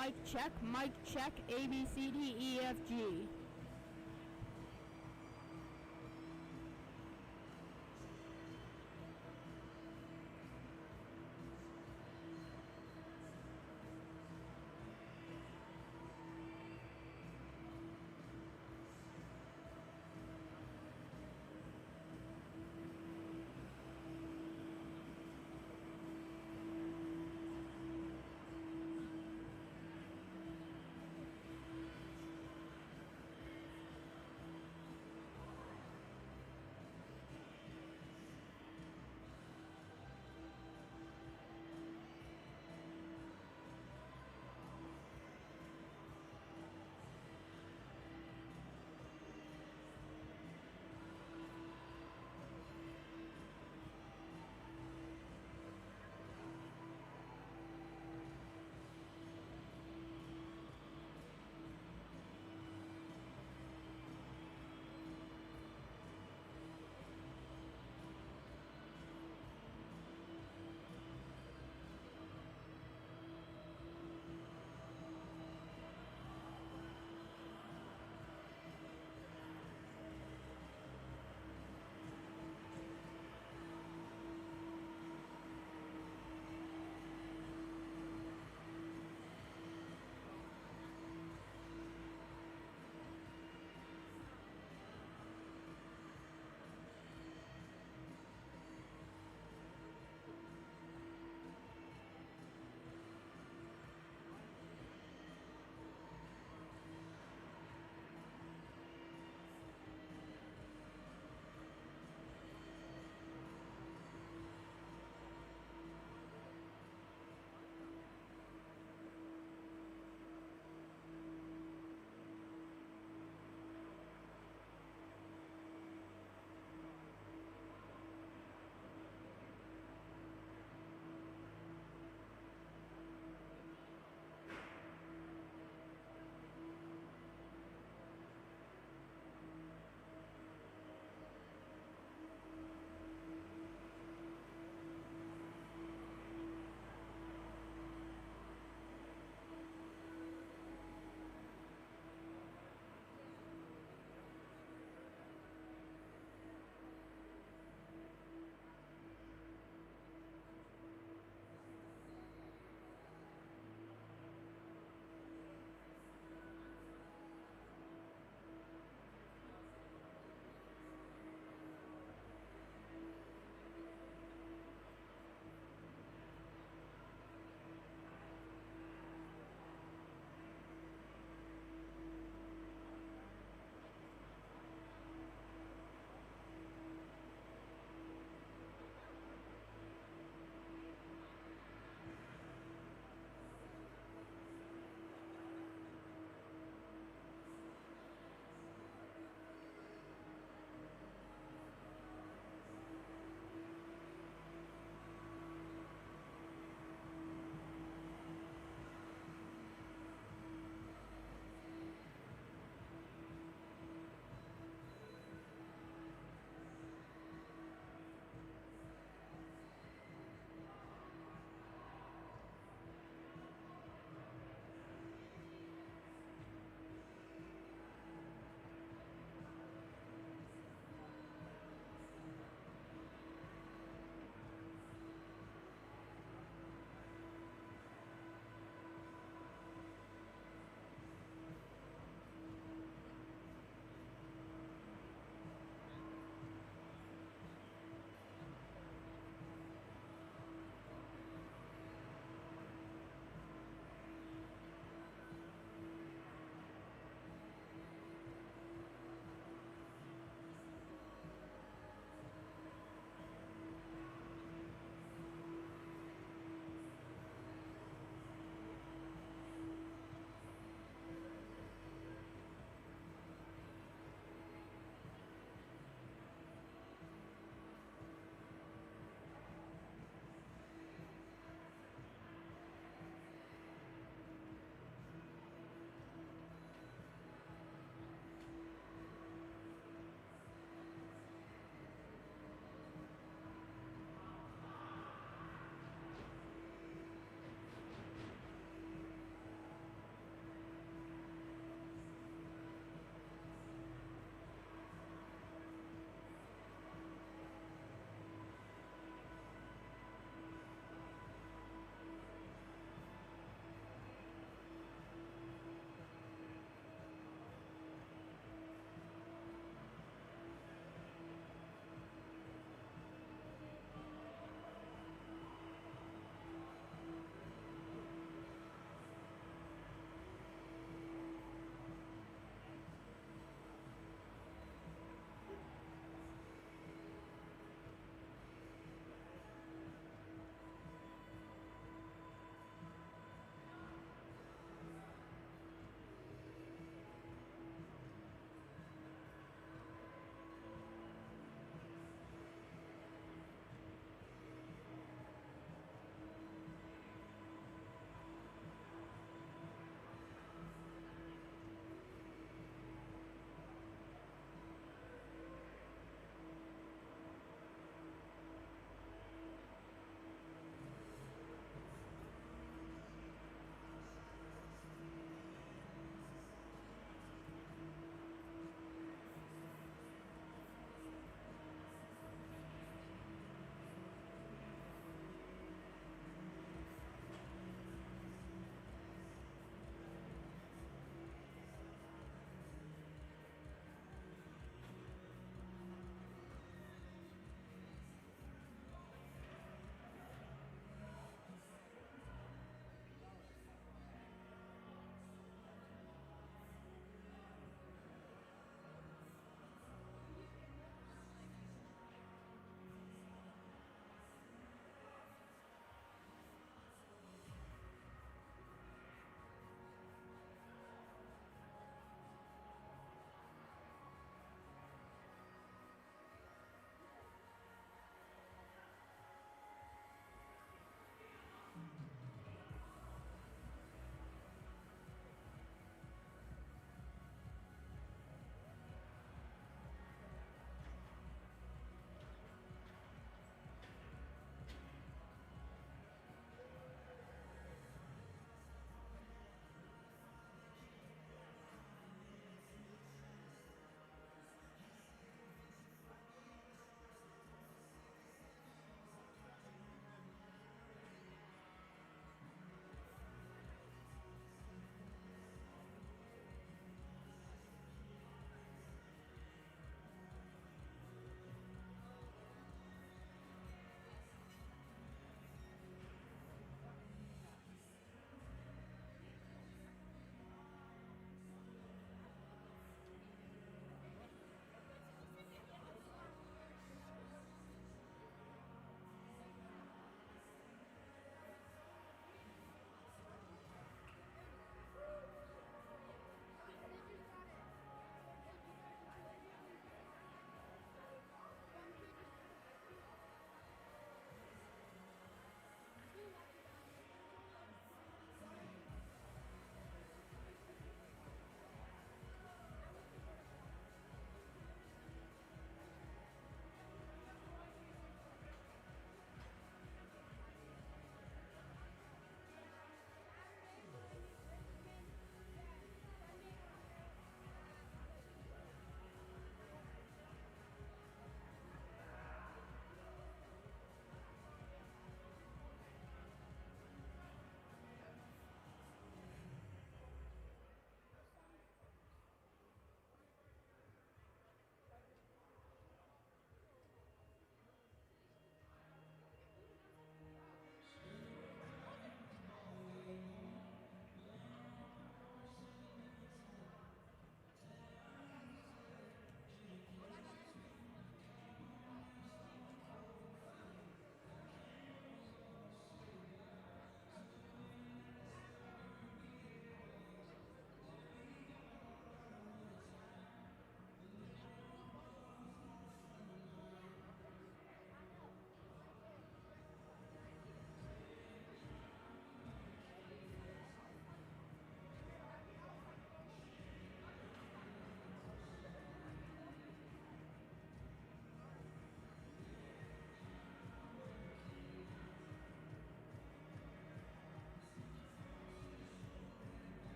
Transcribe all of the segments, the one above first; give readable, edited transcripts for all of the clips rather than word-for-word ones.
mic check, A, B, C, D, E, F, G.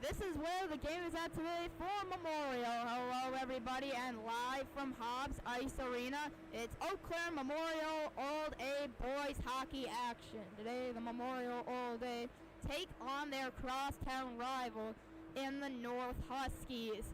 This is where the game is at today for Memorial. Hello, everybody, and live from Hobbs Ice Arena, it's Eau Claire Memorial Old Abe boys hockey action. Today, the Memorial Old Abe take on their Crosstown rival in the North Huskies.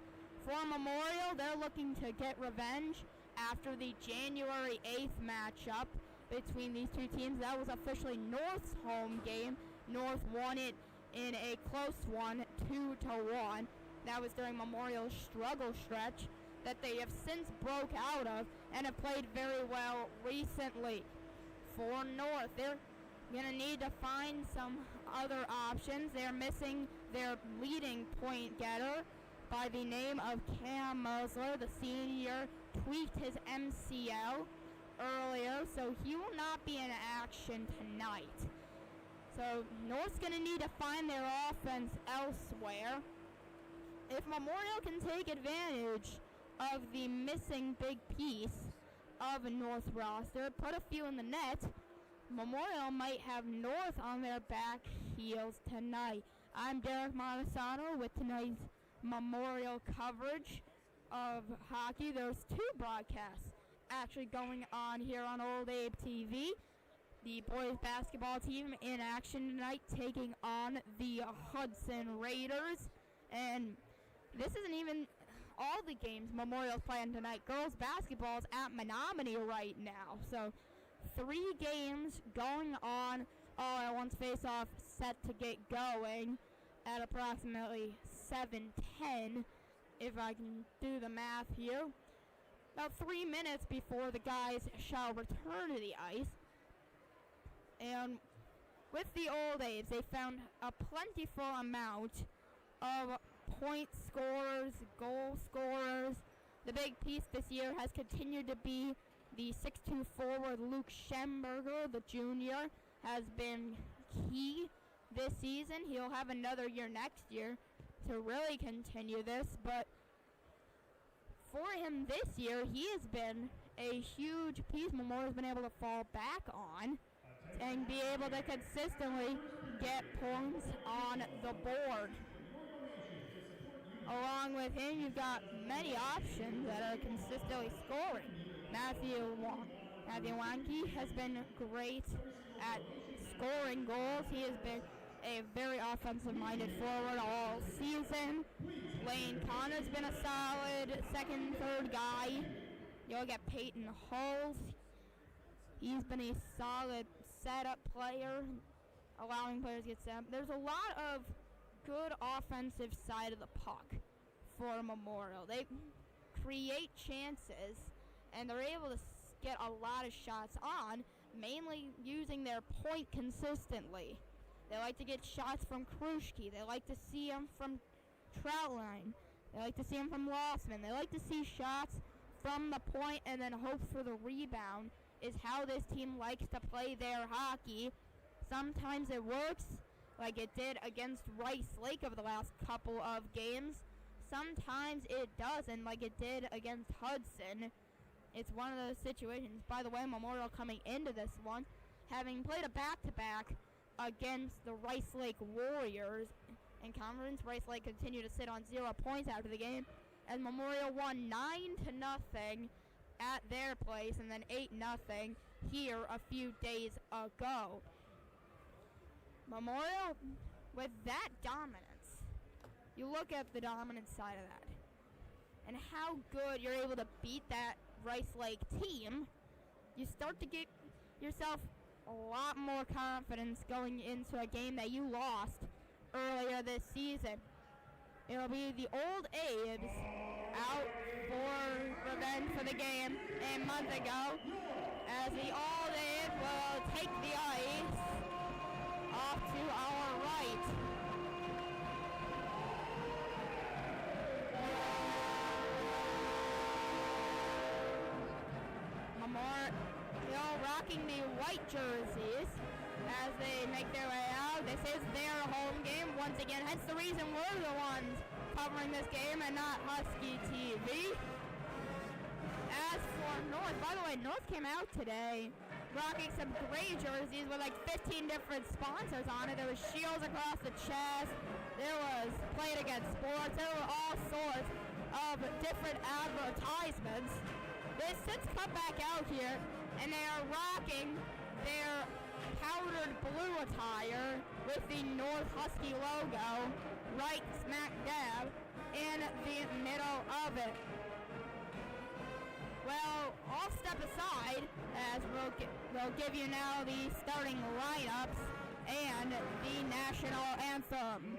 For Memorial, they're looking to get revenge after the January 8th matchup between these two teams. That was officially North's home game. North won it in a close one, 2-1. That was during Memorial's struggle stretch that they have since broke out of and have played very well recently. For North, they're going to need to find some other options. They're missing their leading point getter by the name of Cam Musler. The senior tweaked his MCL earlier, so he will not be in action tonight. So North's going to need to find their offense elsewhere. If Memorial can take advantage of the missing big piece of North roster, put a few in the net, Memorial might have North on their back heels tonight. I'm Derek Montesano with tonight's Memorial coverage of hockey. There's two broadcasts actually going on here on Old Abe TV. The boys basketball team in action tonight taking on the Hudson Raiders. And this isn't even all the games Memorial's playing tonight. Girls basketball's at Menominee right now. So 3 games going on all at once. Face-off set to get going at approximately 7:10, if I can do the math here. About 3 minutes before the guys shall return to the ice. And with the Old Abes, they found a plentiful amount of point scorers, goal scorers. The big piece this year has continued to be the 6'2" forward Luke Schemberger, the junior, has been key this season. He'll have another year next year to really continue this, but for him this year, he has been a huge piece Memorial's been able to fall back on and be able to consistently get points on the board. Along with him, you've got many options that are consistently scoring. Matthew Wanke has been great at scoring goals. He has been a very offensive-minded forward all season. Lane Connor's been a solid second, third guy. You'll get Peyton Hulse. He's been a solid setup player, allowing players to get set up. There's a lot of good offensive side of the puck for Memorial. They create chances, and they're able to get a lot of shots on, mainly using their point consistently. They like to get shots from Kruschke. They like to see them from Troutline. They like to see them from Lossman. They like to see shots from the point and then hope for the rebound is how this team likes to play their hockey. Sometimes it works, like it did against Rice Lake over the last couple of games. Sometimes it doesn't, like it did against Hudson. It's one of those situations. By the way, Memorial coming into this one, having played a back-to-back against the Rice Lake Warriors in conference. Rice Lake continued to sit on 0 points after the game, as Memorial won 9-0 at their place, and then 8-0 here a few days ago. Memorial, with that dominance, you look at the dominant side of that, and how good you're able to beat that Rice Lake team, you start to get yourself a lot more confidence going into a game that you lost earlier this season. It'll be the Old Abes out for revenge for the game a month ago, as the Old Abes will take the ice off to our right. Memorial rocking the white jerseys as they make their way out. This is their home game once again, hence the reason we're the ones covering this game and not Husky TV. As for North, by the way, North came out today rocking some gray jerseys with like 15 different sponsors on it. There was shields across the chest. There was Played Against Sports. There were all sorts of different advertisements. They've since come back out here, and they are rocking their powdered blue attire with the North Husky logo right smack dab in the middle of it. Well, I'll step aside as we'll give you now the starting lineups and the national anthem.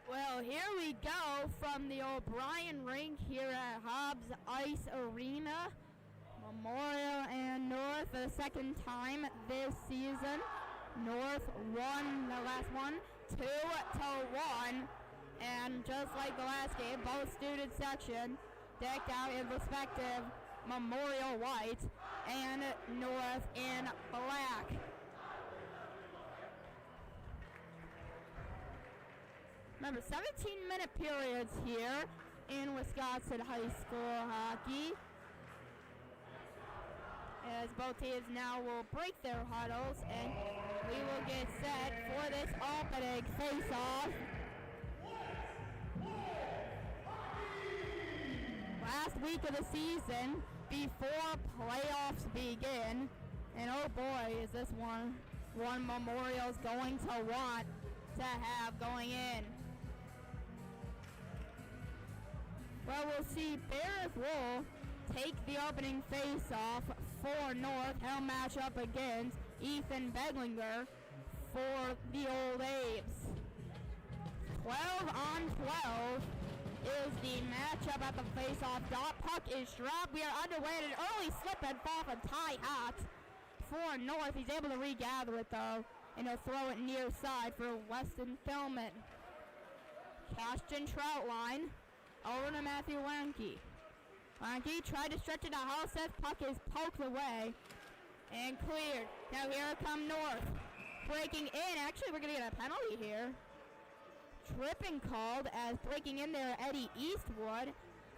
Well, here we go from the O'Brien rink here at Hobbs Ice Arena. Memorial and North for the second time this season. North won the last one 2-1. And just like the last game, both student sections decked out in respective Memorial white and North in black. Remember, 17-minute periods here in Wisconsin high school hockey, as both teams now will break their huddles and we will get set for this opening face-off. Last week of the season before playoffs begin, and oh boy, is this one Memorial's going to want to have going in. Well, we'll see Barrett will take the opening face-off for North. He'll match up against Ethan Beglinger for the Old Abes. 12-on-12 is the matchup at the face-off dot. Puck is dropped. We are underway at an early slip and fall from Ty Hott for North. He's able to regather it though, and he'll throw it near side for Weston Philman. Caston Troutline over to Matthew Wanke. Wanke tried to stretch it to Halseth. Puck is poked away and cleared. Now here come North. Breaking in. Actually, we're going to get a penalty here. Tripping called as breaking in there Eddie Eastwood.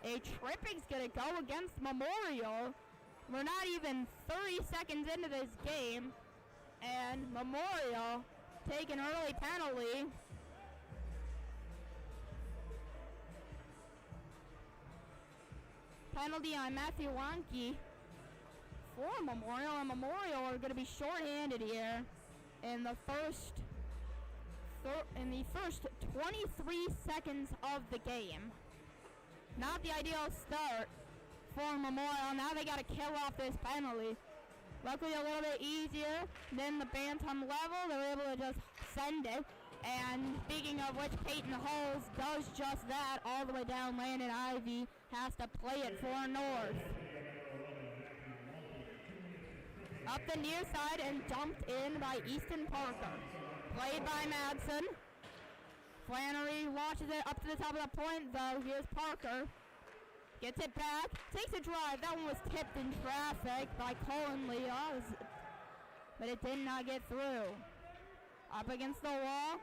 A tripping's going to go against Memorial. We're not even 30 seconds into this game, and Memorial take an early penalty. Penalty on Matthew Wanke for Memorial, and Memorial are going to be shorthanded here in the first 23 seconds of the game. Not the ideal start for Memorial. Now they got to kill off this penalty. Luckily a little bit easier than the Bantam level. They're able to just send it. And speaking of which, Peyton Hulls does just that all the way down. Landon Ivy has to play it for North. Up the near side and dumped in by Easton Parker. Played by Madsen. Flannery launches it up to the top of the point, though. Here's Parker. Gets it back. Takes a drive. That one was tipped in traffic by Colin Leos, but it did not get through. Up against the wall.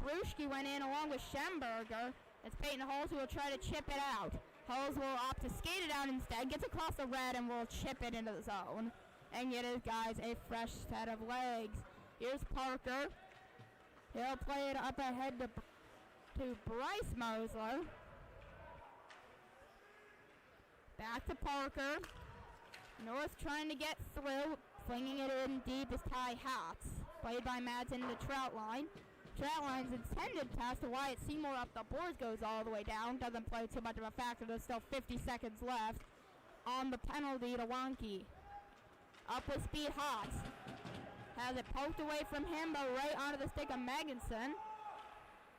Kruschke went in along with Schemberger. It's Peyton Hulls who will try to chip it out. Hulls will opt to skate it out instead. Gets across the red and will chip it into the zone and get his guys a fresh set of legs. Here's Parker. He'll play it up ahead to Bryce Mosler. Back to Parker. North trying to get through. Flinging it in deep is Ty Hotz. Played by Madsen to Troutline. Troutline's intended pass to Wyatt Seymour up the boards goes all the way down. Doesn't play too much of a factor. There's still 50 seconds left on the penalty to Wanke. Up with speed Hotz. Has it poked away from him, but right onto the stick of Megginson.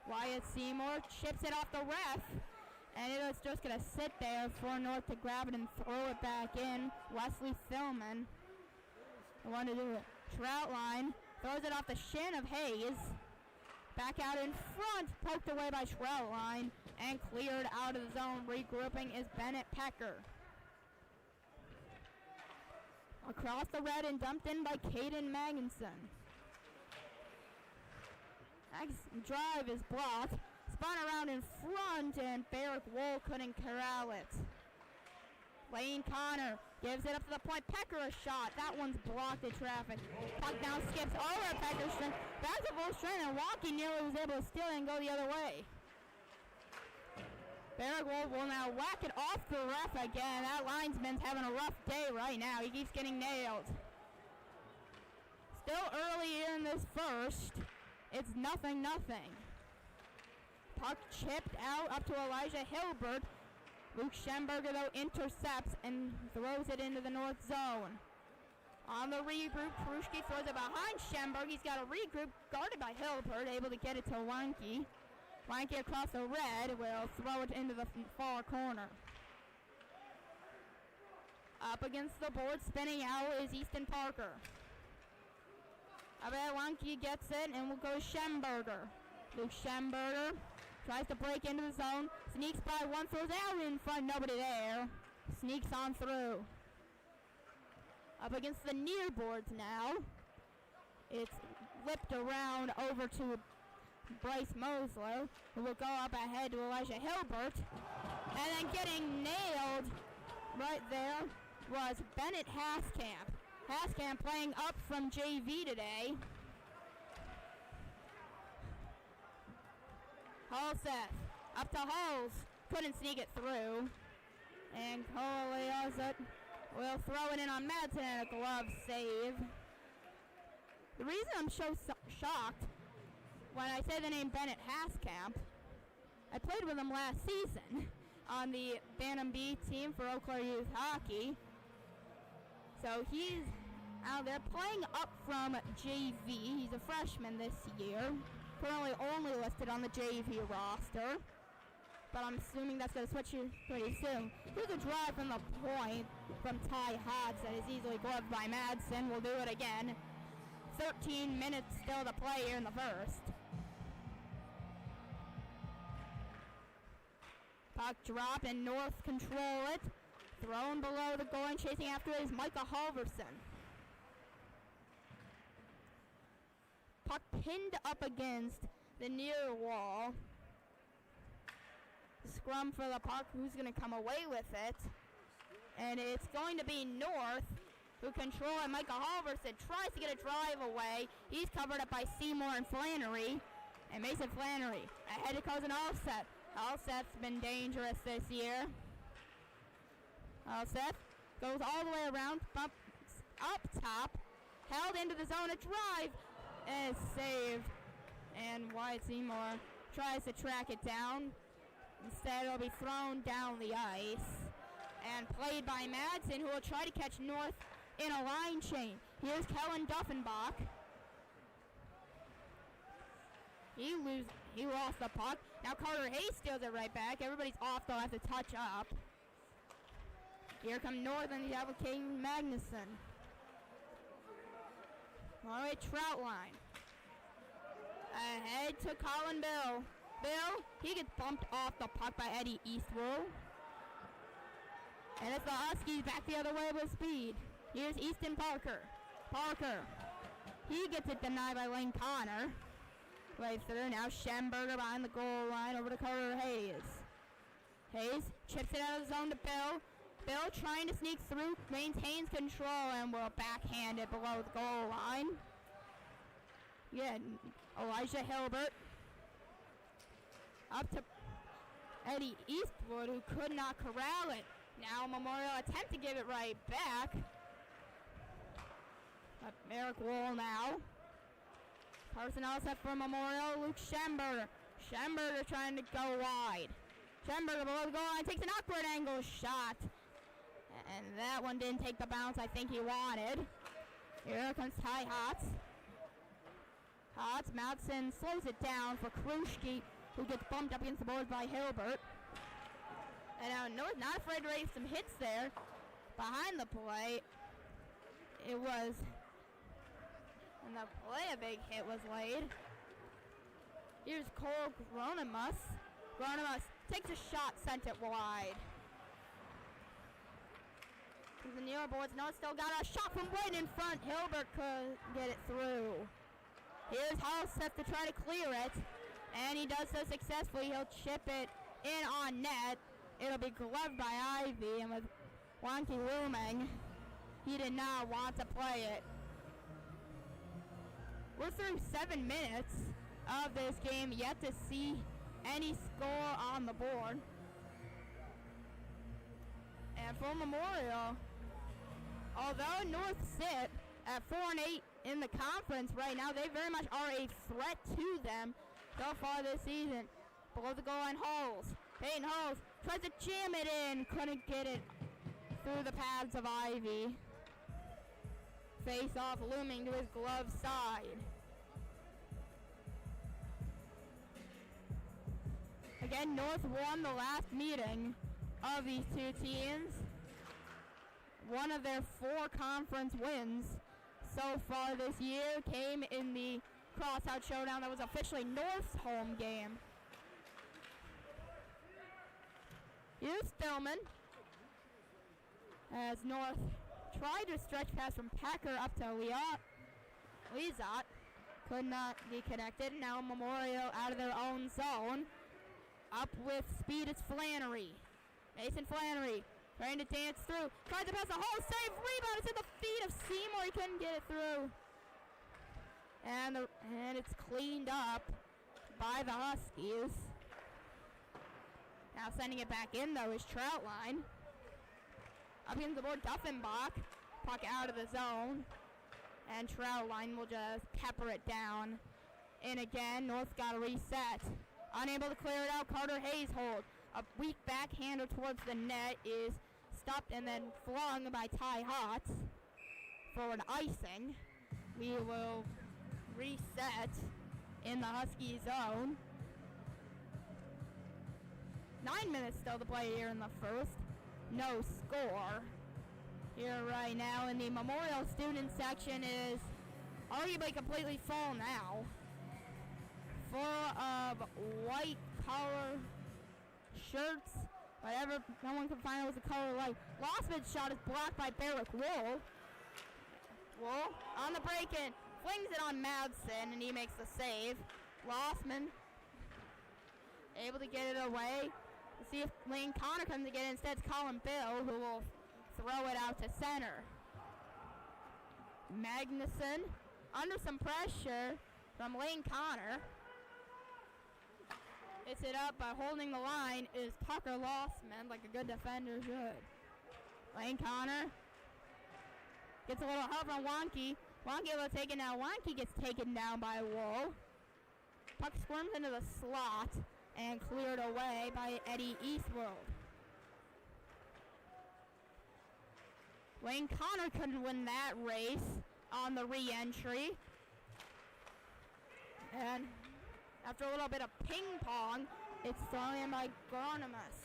Wyatt Seymour chips it off the ref. And it's just going to sit there for North to grab it and throw it back in. Wesley Philman. The one to do it. Troutline throws it off the shin of Hayes. Back out in front. Poked away by Troutline. And cleared out of the zone. Regrouping is Bennett Pecker. Across the red and dumped in by Caden Magginson. Next drive is blocked. Spun around in front and Barrick Wool couldn't corral it. Lane Connor gives it up to the point. Pecker a shot. That one's blocked in traffic. Puck now skips over Pecker's strength. Back to full strength and Walkie nearly was able to steal it and go the other way. Barrick Wool will now whack it off the ref again. That linesman's having a rough day right now. He keeps getting nailed. Still early in this first. It's 0-0. Puck chipped out up to Elijah Hilbert. Luke Schemberger, though, intercepts and throws it into the north zone. On the regroup, Kruschke throws it behind Schemberger. He's got a regroup guarded by Hilbert, able to get it to Wanke. Wanke across the red will throw it into the far corner. Up against the board, spinning out is Easton Parker. I bet Wanke gets it and will go Schemberger. Luke Schemberger tries to break into the zone. Sneaks by one, throws out in front, nobody there. Sneaks on through. Up against the near boards now. It's whipped around over to Bryce Mosler, who will go up ahead to Elijah Hilbert. And then getting nailed right there was Bennett Haskamp. Haskamp playing up from JV today. Holseth up to Hulls. Couldn't sneak it through. And Koleozet will throw it in on Madsen and a glove save. The reason I'm so shocked when I say the name Bennett Haskamp, I played with him last season on the Bantam B team for Eau Claire Youth Hockey. So he's out there playing up from JV. He's a freshman this year. Currently only listed on the JV roster. But I'm assuming that's going to switch pretty soon. Here's a drive from the point from Ty Hodge that is easily gloved by Madsen. We'll do it again. 13 minutes still to play here in the first. Puck drop and North control it. Thrown below the goal and chasing after it is Micah Halverson. Puck pinned up against the near wall. Scrum for the puck. Who's going to come away with it? And it's going to be North who control it. Micah Halverson tries to get a drive away. He's covered up by Seymour and Flannery. And Mason Flannery ahead it goes an Allseth. Allseth's been dangerous this year. Allseth goes all the way around, bumps up top, held into the zone, a drive, and saved. And Wyatt Seymour tries to track it down. Instead, it'll be thrown down the ice. And played by Madsen, who will try to catch North in a line change. Here's Kellen Duffenbach. He lost the puck. Now Carter Hayes steals it right back. Everybody's off, they'll have to touch up. Here come North and the double King Magnuson. All right, Troutline. Ahead to Colin Bill. Bill, he gets bumped off the puck by Eddie Eastwood. And it's the Huskies back the other way with speed. Here's Easton Parker. Parker, he gets it denied by Lane Connor. Right through, now Schemberger behind the goal line over to Carter Hayes. Hayes chips it out of the zone to Bill. Bill trying to sneak through, maintains control, and will backhand it below the goal line. Yeah, Elijah Hilbert. Up to Eddie Eastwood, who could not corral it. Now Memorial attempt to give it right back. Eric Wool now. Personnel set for Memorial, Luke Schemberger. Schemberger trying to go wide. Schemberger below the goal line takes an awkward angle shot. And that one didn't take the bounce I think he wanted. Here comes Ty Hotz. Hotz, Madsen slows it down for Kruschke, who gets bumped up against the boards by Hilbert. And now North not afraid to raise some hits there. Behind the play, it was, and the play a big hit was laid. Here's Cole Gronemus. Gronemus takes a shot, sent it wide. The near boards, North still got a shot from right in front. Hilbert could get it through. Here's Halseth to try to clear it. And he does so successfully. He'll chip it in on net. It'll be gloved by Ivy. And with Wonky looming, he did not want to play it. We're through 7 minutes of this game. Yet to see any score on the board. And for Memorial, although North sit at 4-8 in the conference right now, they very much are a threat to them so far this season. Below the goal line, Hulls. Peyton Hulls tries to jam it in, couldn't get it through the pads of Ivy. Face off looming to his glove side. Again, North won the last meeting of these two teams. One of their 4 conference wins so far this year came in the Crosstown Showdown that was officially North's home game. Here's Stillman. As North tried to stretch pass from Packer up to Lizotte. Could not be connected. Now Memorial out of their own zone. Up with speed is Flannery. Mason Flannery trying to dance through. Tries to pass the whole save. Rebound. It's at the feet of Seymour. He couldn't get it through. And it's cleaned up by the Huskies. Now sending it back in, though, is Troutline. Up against the board, Duffenbach. Puck out of the zone. And Troutline will just pepper it down. In again, North's got to reset. Unable to clear it out, Carter Hayes hold. A weak backhander towards the net is stopped and then flung by Ty Hotz for an icing. We will reset in the Husky zone. 9 minutes still to play here in the first. No score. Here right now in the Memorial student section is arguably completely full now. Full of white collar shirts, whatever no one can find was the color like. Lossman's shot is blocked by Barrick Wool. Wool on the break-in, flings it on Madsen, and he makes the save. Lossman able to get it away. Let's see if Lane Connor comes to get it. Instead, it's Colin Bill who will throw it out to center. Magnuson under some pressure from Lane Connor. Hits it up by holding the line is Tucker Lossman, like a good defender should. Lane Connor gets a little help from Wonky. Wonky will take it now. Wonky gets taken down by Wool. Puck squirms into the slot and cleared away by Eddie Eastworld. Lane Connor couldn't win that race on the re-entry. And after a little bit of ping pong, it's thrown in by Gronimus.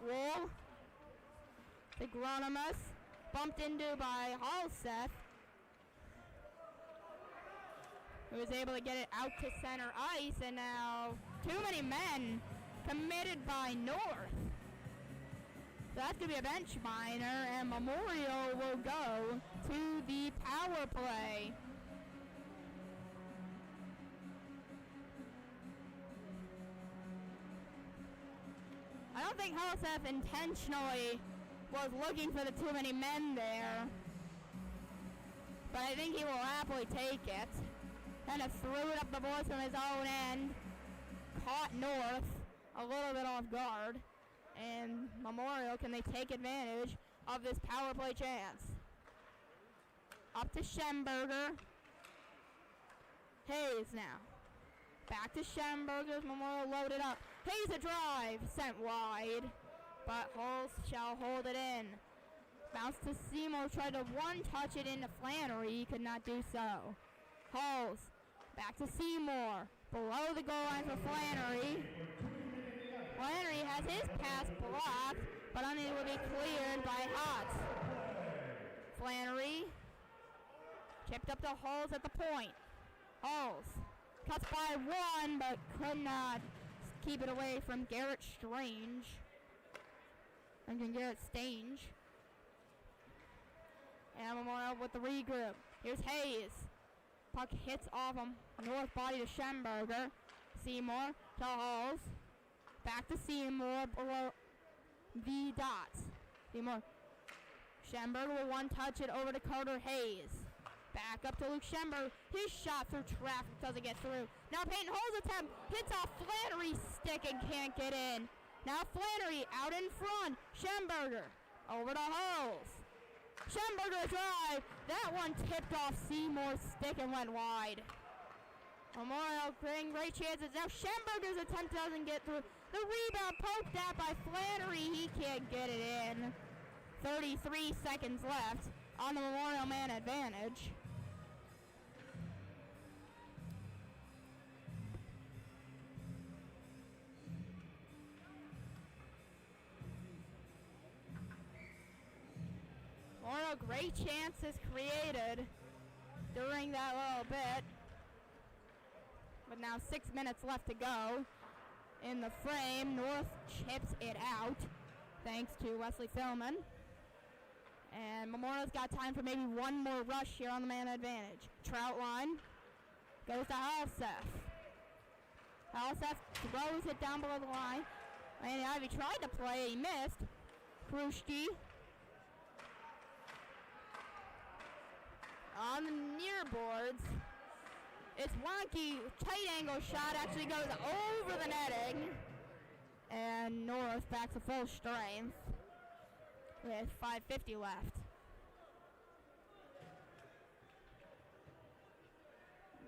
Wool to Gronimus, bumped into by Halseth, who was able to get it out to center ice, and now too many men committed by North. So that's going to be a bench minor, and Memorial will go to the power play. I don't think Halseth intentionally was looking for the too many men there, but I think he will happily take it. Kind of threw it up the boards from his own end, caught North a little bit off guard, and Memorial, can they take advantage of this power play chance? Up to Schemberger. Hayes now. Back to Schemberger's Memorial loaded up. Hayes a drive, sent wide, but Hulse shall hold it in. Bounce to Seymour, tried to one-touch it into Flannery, he could not do so. Hulse, back to Seymour, below the goal line for Flannery. Flannery has his pass blocked, but unable to be cleared by Hotz. Flannery chipped up to Hulse at the point. Hulse cuts by one, but could not keep it away from Garrett Stange. And Memorial with the regroup. Here's Hayes. Puck hits off him. North body to Schemberger. Seymour to Halls. Back to Seymour below the dots. Seymour. Schemberger will one touch it over to Carter Hayes. Back up to Luke Schemberger. His shot through traffic doesn't get through. Now Peyton Holmes' attempt hits off Flannery's stick and can't get in. Now Flannery out in front. Schemberger over to Holmes. Schemberger drive. That one tipped off Seymour's stick and went wide. Memorial creating great chances. Now Schemberger's attempt doesn't get through. The rebound poked at by Flannery. He can't get it in. 33 seconds left on the Memorial man advantage. Memorial, great chances created. during that little bit. But now 6 minutes left to go in the frame. North chips it out thanks to Wesley Philman. And Memorial's got time for maybe one more rush here on the man advantage. Troutline goes to Halseth. Halseth throws it down below the line. Randy Ivy tried to play, he missed. Kruschke on the near boards. It's wonky, tight angle shot actually goes over the netting. And North back to full strength with 5:50 left.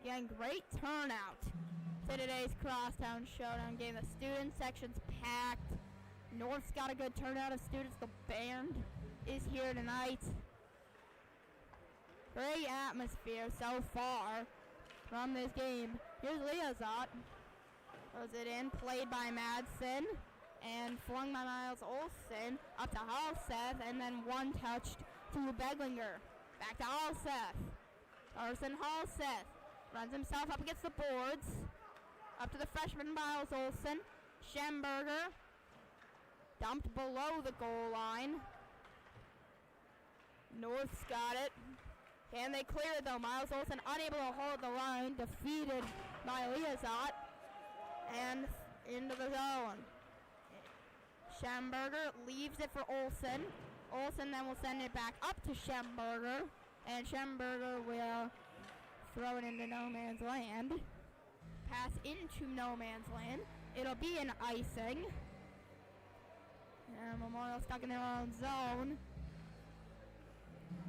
Again, great turnout to today's Crosstown Showdown game. The student section's packed. North's got a good turnout of students. The band is here tonight. Great atmosphere so far from this game. Here's Liazot. Throws it in, played by Madsen, and flung by Miles Olson up to Halseth, and then one touched to Beglinger. Back to Halseth. Carson Halseth runs himself up against the boards. Up to the freshman Miles Olson. Schemberger dumped below the goal line. North's got it. Can they clear it though? Miles Olson unable to hold the line, defeated by Liazot, and into the zone. Schemberger leaves it for Olson. Olson then will send it back up to Schemberger, and Schemberger will throw it into no man's land. Pass into no man's land. It'll be an icing. And Memorial stuck in their own zone.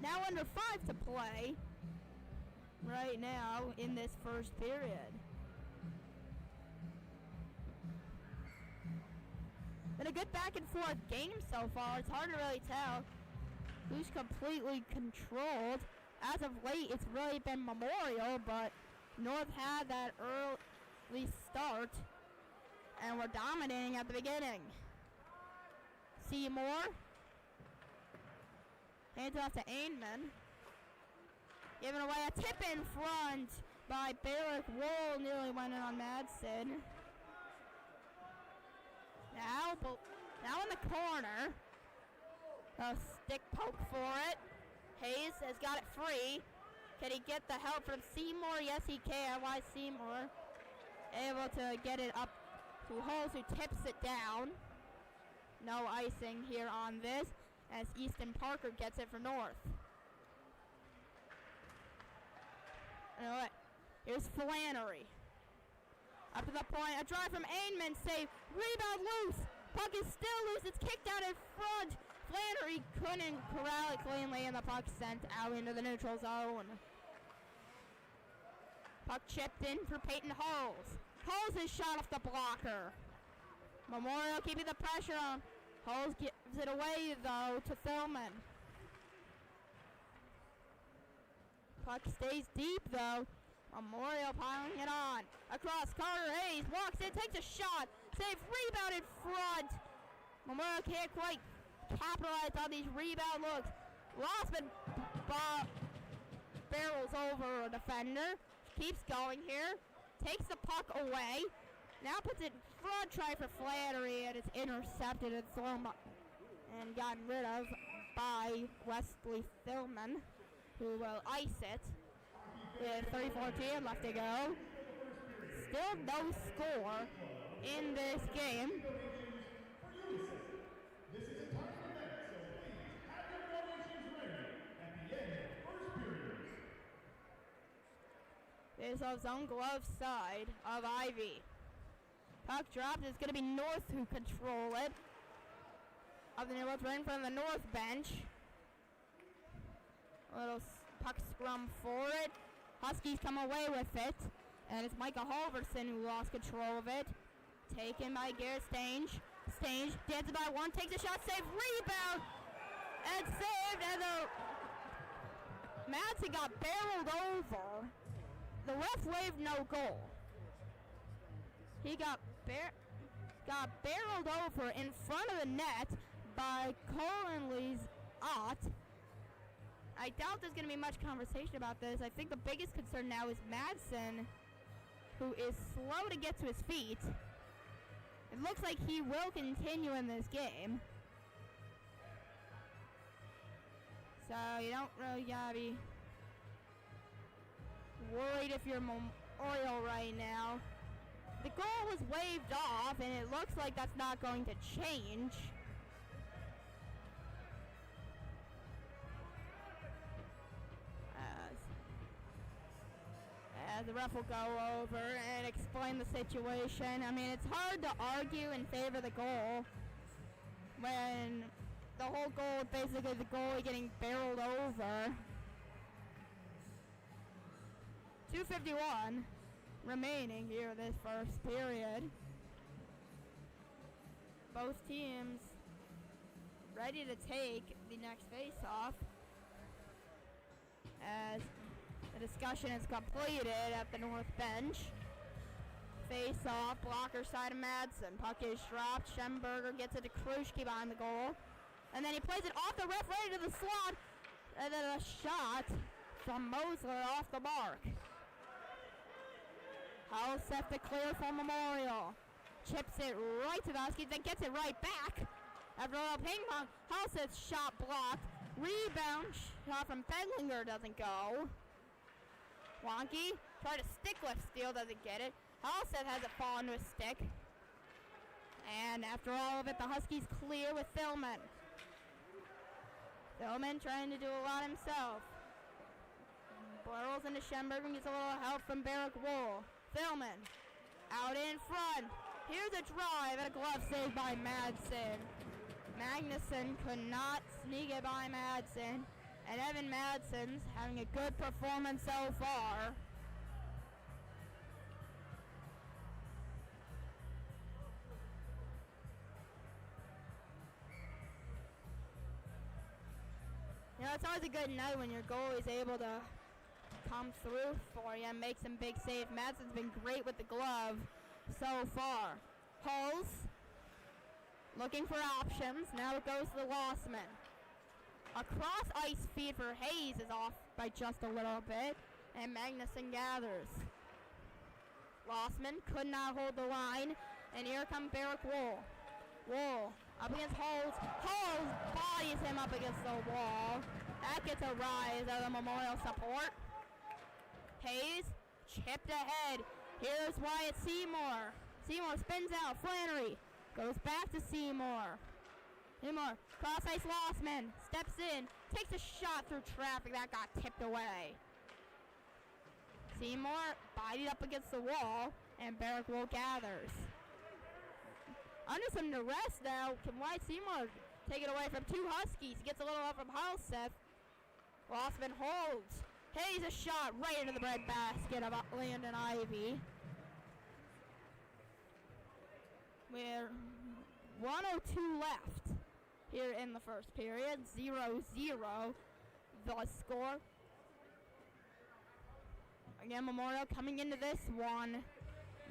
Now under 5 to play right now in this first period. Been a good back and forth game so far. It's hard to really tell who's completely controlled. As of late, it's really been Memorial, but North had that early start and were dominating at the beginning. Seymour hands it off to Ainman. Giving away a tip in front by Barrick Wool. Nearly went in on Madsen. Now in the corner. A stick poke for it. Hayes has got it free. Can he get the help from Seymour? Yes, he can. Why Seymour? Able to get it up to Holes, who tips it down. No icing here on this, as Easton Parker gets it for North. You know what? Here's Flannery. Up to the point, a drive from Ainman, save, rebound loose. Puck is still loose, it's kicked out in front. Flannery couldn't corral it cleanly, and the puck sent out into the neutral zone. Puck chipped in for Peyton Hulls. Hulls is shot off the blocker. Memorial keeping the pressure on. Hulls gives it away, though, to Philman. Puck stays deep, though. Memorial piling it on. Across, Carter Hayes walks in, takes a shot. Save, rebound in front. Memorial can't quite capitalize on these rebound looks. Rossman barrels over a defender. Keeps going here. Takes the puck away. Now puts it in front, try for Flannery, and it's intercepted and thrown and gotten rid of by Wesley Philman, who will ice it with 3:14 left to go. Still no score in this game. This is on glove side of Ivy. Puck dropped. It's going to be North who control it. Up the near what's right in front of the North bench. A little puck scrum for it. Huskies come away with it. And it's Micah Halverson who lost control of it. Taken by Garrett Stange. Stange dances by one, takes a shot, save, rebound, and saved. And the Madsen got barreled over. The ref waved no goal. He got barreled over in front of the net by Colin Lee's Ott. I doubt there's going to be much conversation about this. I think the biggest concern now is Madsen, who is slow to get to his feet. It looks like he will continue in this game. So you don't really gotta be worried if you're Memorial right now. The goal was waved off, and it looks like that's not going to change. As the ref will go over and explain the situation. I mean, it's hard to argue in favor of the goal when the whole goal is basically the goalie getting barreled over. 2:51 remaining here this first period. Both teams ready to take the next face-off as the discussion is completed at the north bench. Face-off, blocker side of Madsen. Puck is dropped. Schemberger gets it to Kruschke behind the goal. And then he plays it off the ref right into the slot. And then a shot from Mosler off the mark. House set to clear for Memorial. Chips it right to the Huskies, then gets it right back. After a little ping pong, House's shot blocked. Rebound shot from Bedlinger doesn't go. Wonky tried to stick lift steal, doesn't get it. Halstead has it fall into a stick. And after all of it, the Huskies clear with Thilman. Thilman trying to do a lot himself. Burrows into Schemberger and gets a little help from Barrick Wool. Thilman out in front. Here's a drive and a glove save by Madsen. Magnuson could not sneak it by Madsen. And Evan Madsen's having a good performance so far. You know, it's always a good night when your goalie's able to come through for you and make some big saves. Madsen's been great with the glove so far. Hulls looking for options. Now it goes to the Lossman. A cross ice feed for Hayes is off by just a little bit, and Magnuson gathers. Lossman could not hold the line, and here comes Barrick Wool. Wool up against Hulls. Hulls bodies him up against the wall. That gets a rise out of the Memorial support. Hayes chipped ahead. Here's Wyatt Seymour. Seymour spins out. Flannery goes back to Seymour. Seymour, cross ice Lossman, steps in, takes a shot through traffic that got tipped away. Seymour bodied up against the wall, and Barrick Wool gathers. Under some duress now, can Wyatt Seymour take it away from two Huskies? He gets a little help from Halseth. Lossman holds. Hayes a shot right into the bread basket of Landon Ivy. We're 1:02 left here in the first period. 0-0 the score. Again, Memorial coming into this one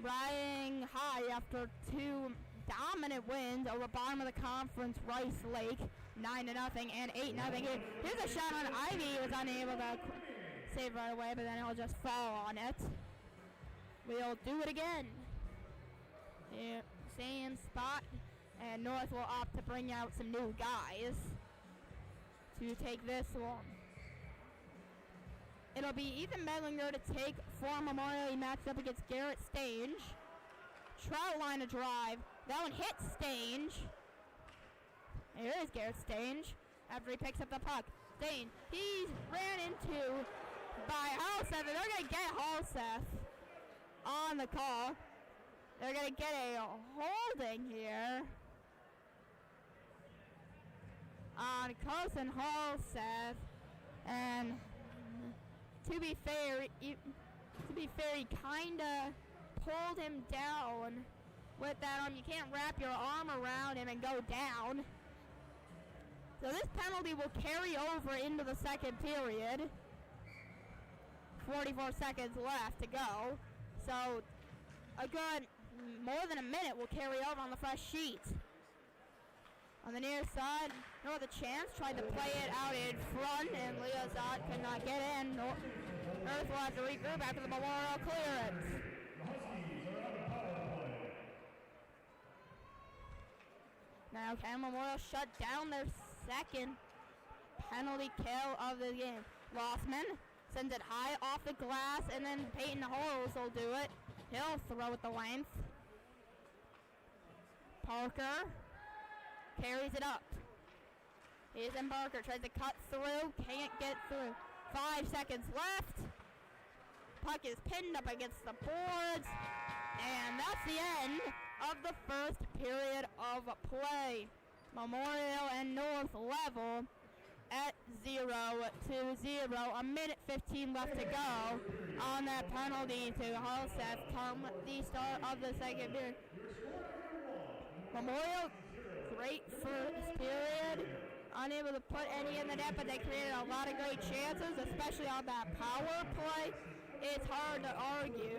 riding high after two dominant wins over bottom of the conference Rice Lake, 9-0 and 8-0. Here's a shot on Ivy. He was unable to save right away, but then he'll just fall on it. We'll do it again. Yeah, same spot, and North will opt to bring out some new guys to take this one. It'll be Ethan Medlinger to take for Memorial. He matched up against Garrett Stange. Trout line a drive. That one hits Stange. Here is Garrett Stange after he picks up the puck. Stange, he's ran into by Halseth, and they're going to get Halseth on the call. They're going to get a holding here on Colson Halseth, and to be fair, he kind of pulled him down with that arm. You can't wrap your arm around him and go down. So this penalty will carry over into the second period. 44 seconds left to go. So a good more than a minute will carry over on the fresh sheet. On the near side, no other chance. Tried to play it out in front, and Leozot could not get in. Earth will have to regroup after the Memorial clearance. Now can Memorial shut down their second penalty kill of the game? Rossman sends it high off the glass, and then Peyton Holes will do it. He'll throw it the length. Parker carries it up. Ethan Parker tries to cut through, can't get through. 5 seconds left. Puck is pinned up against the boards, and that's the end of the first period of play. Memorial and North level at 0-0. A minute 15 left to go on that penalty to Hulseth come the start of the second period. Memorial, great first period. Unable to put any in the net, but they created a lot of great chances, especially on that power play. It's hard to argue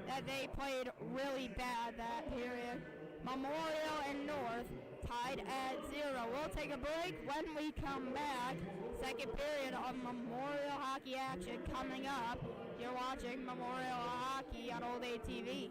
that they played really bad that period. Memorial and North tied at 0. We'll take a break. When we come back, second period of Memorial hockey action coming up. You're watching Memorial Hockey on Old Abe TV.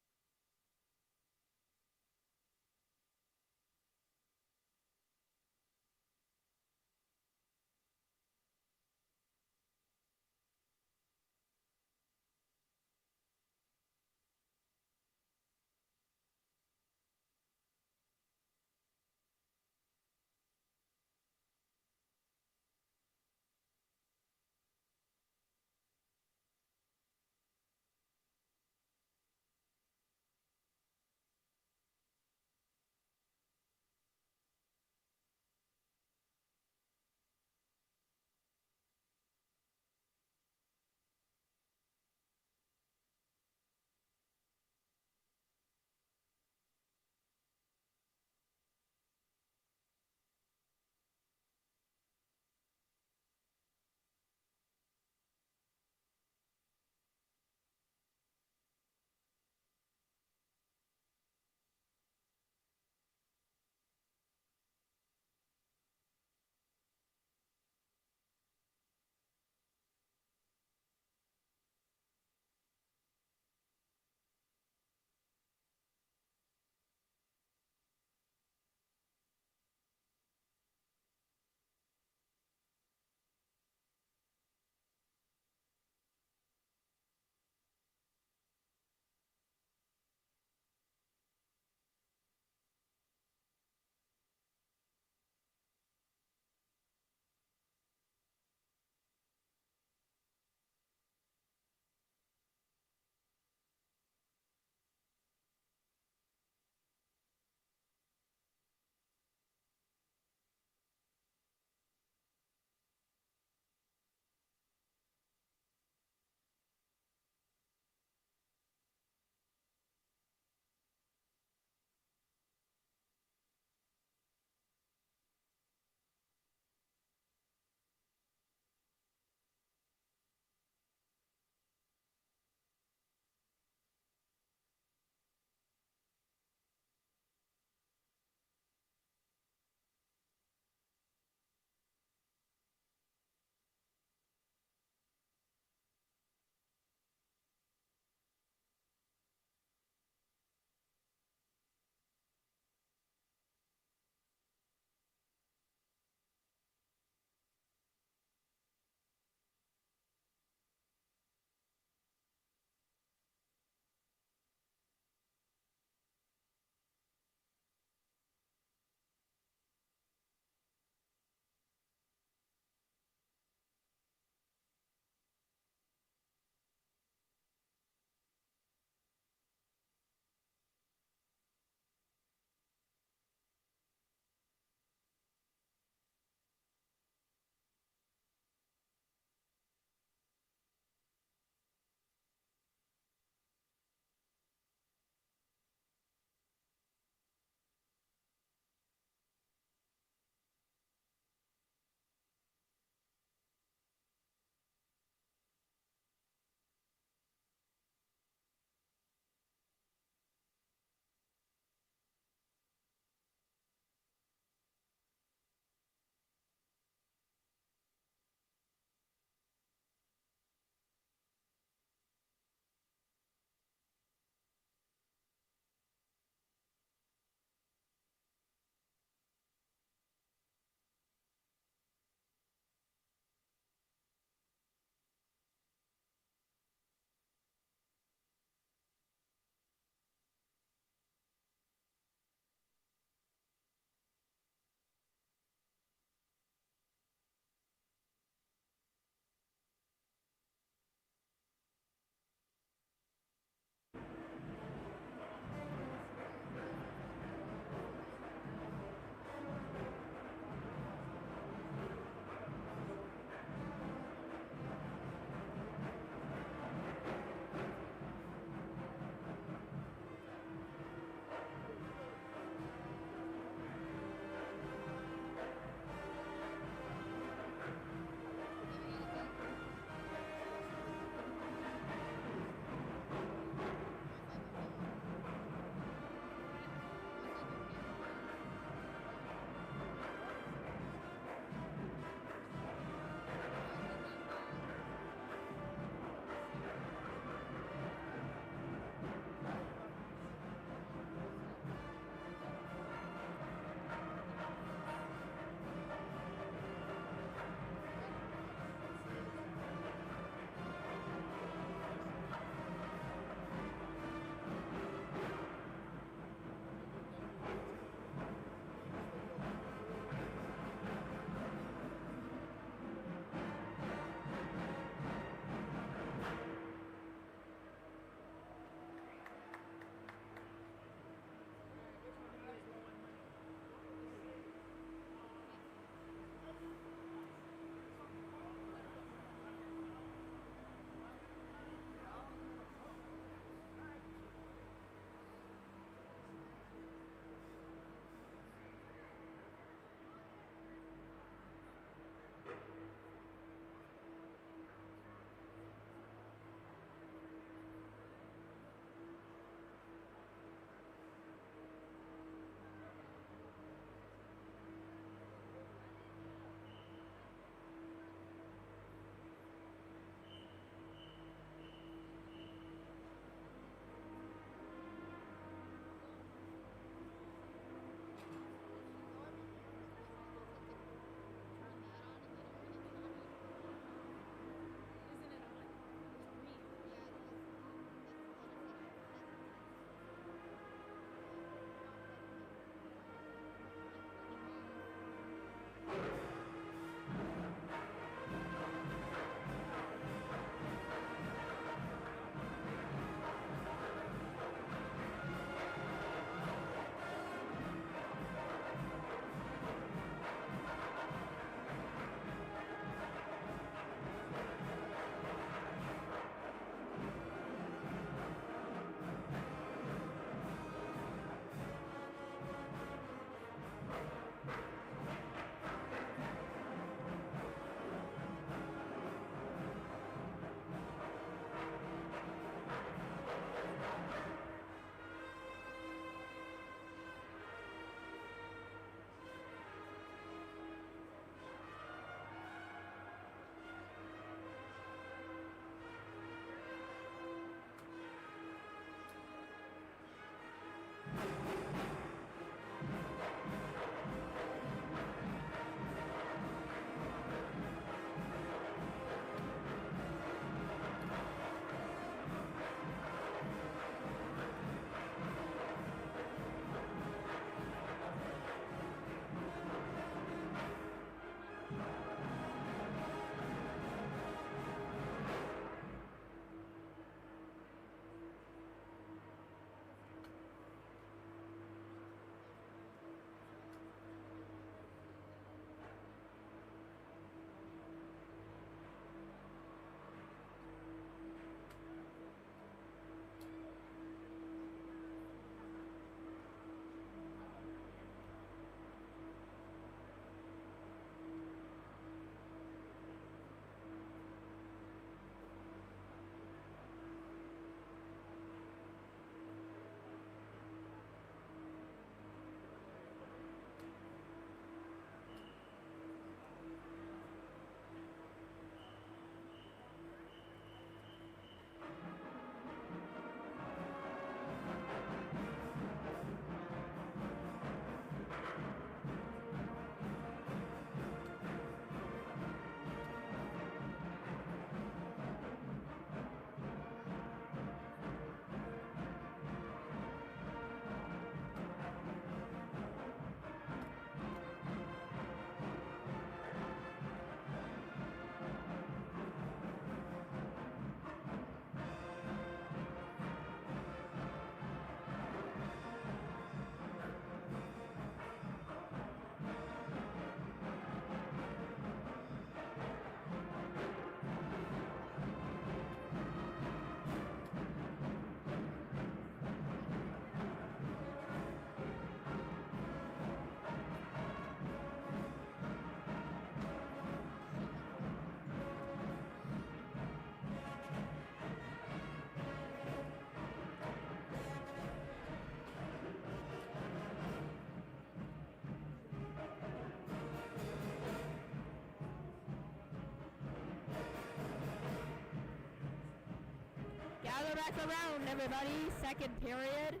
we're back around, everybody. Second period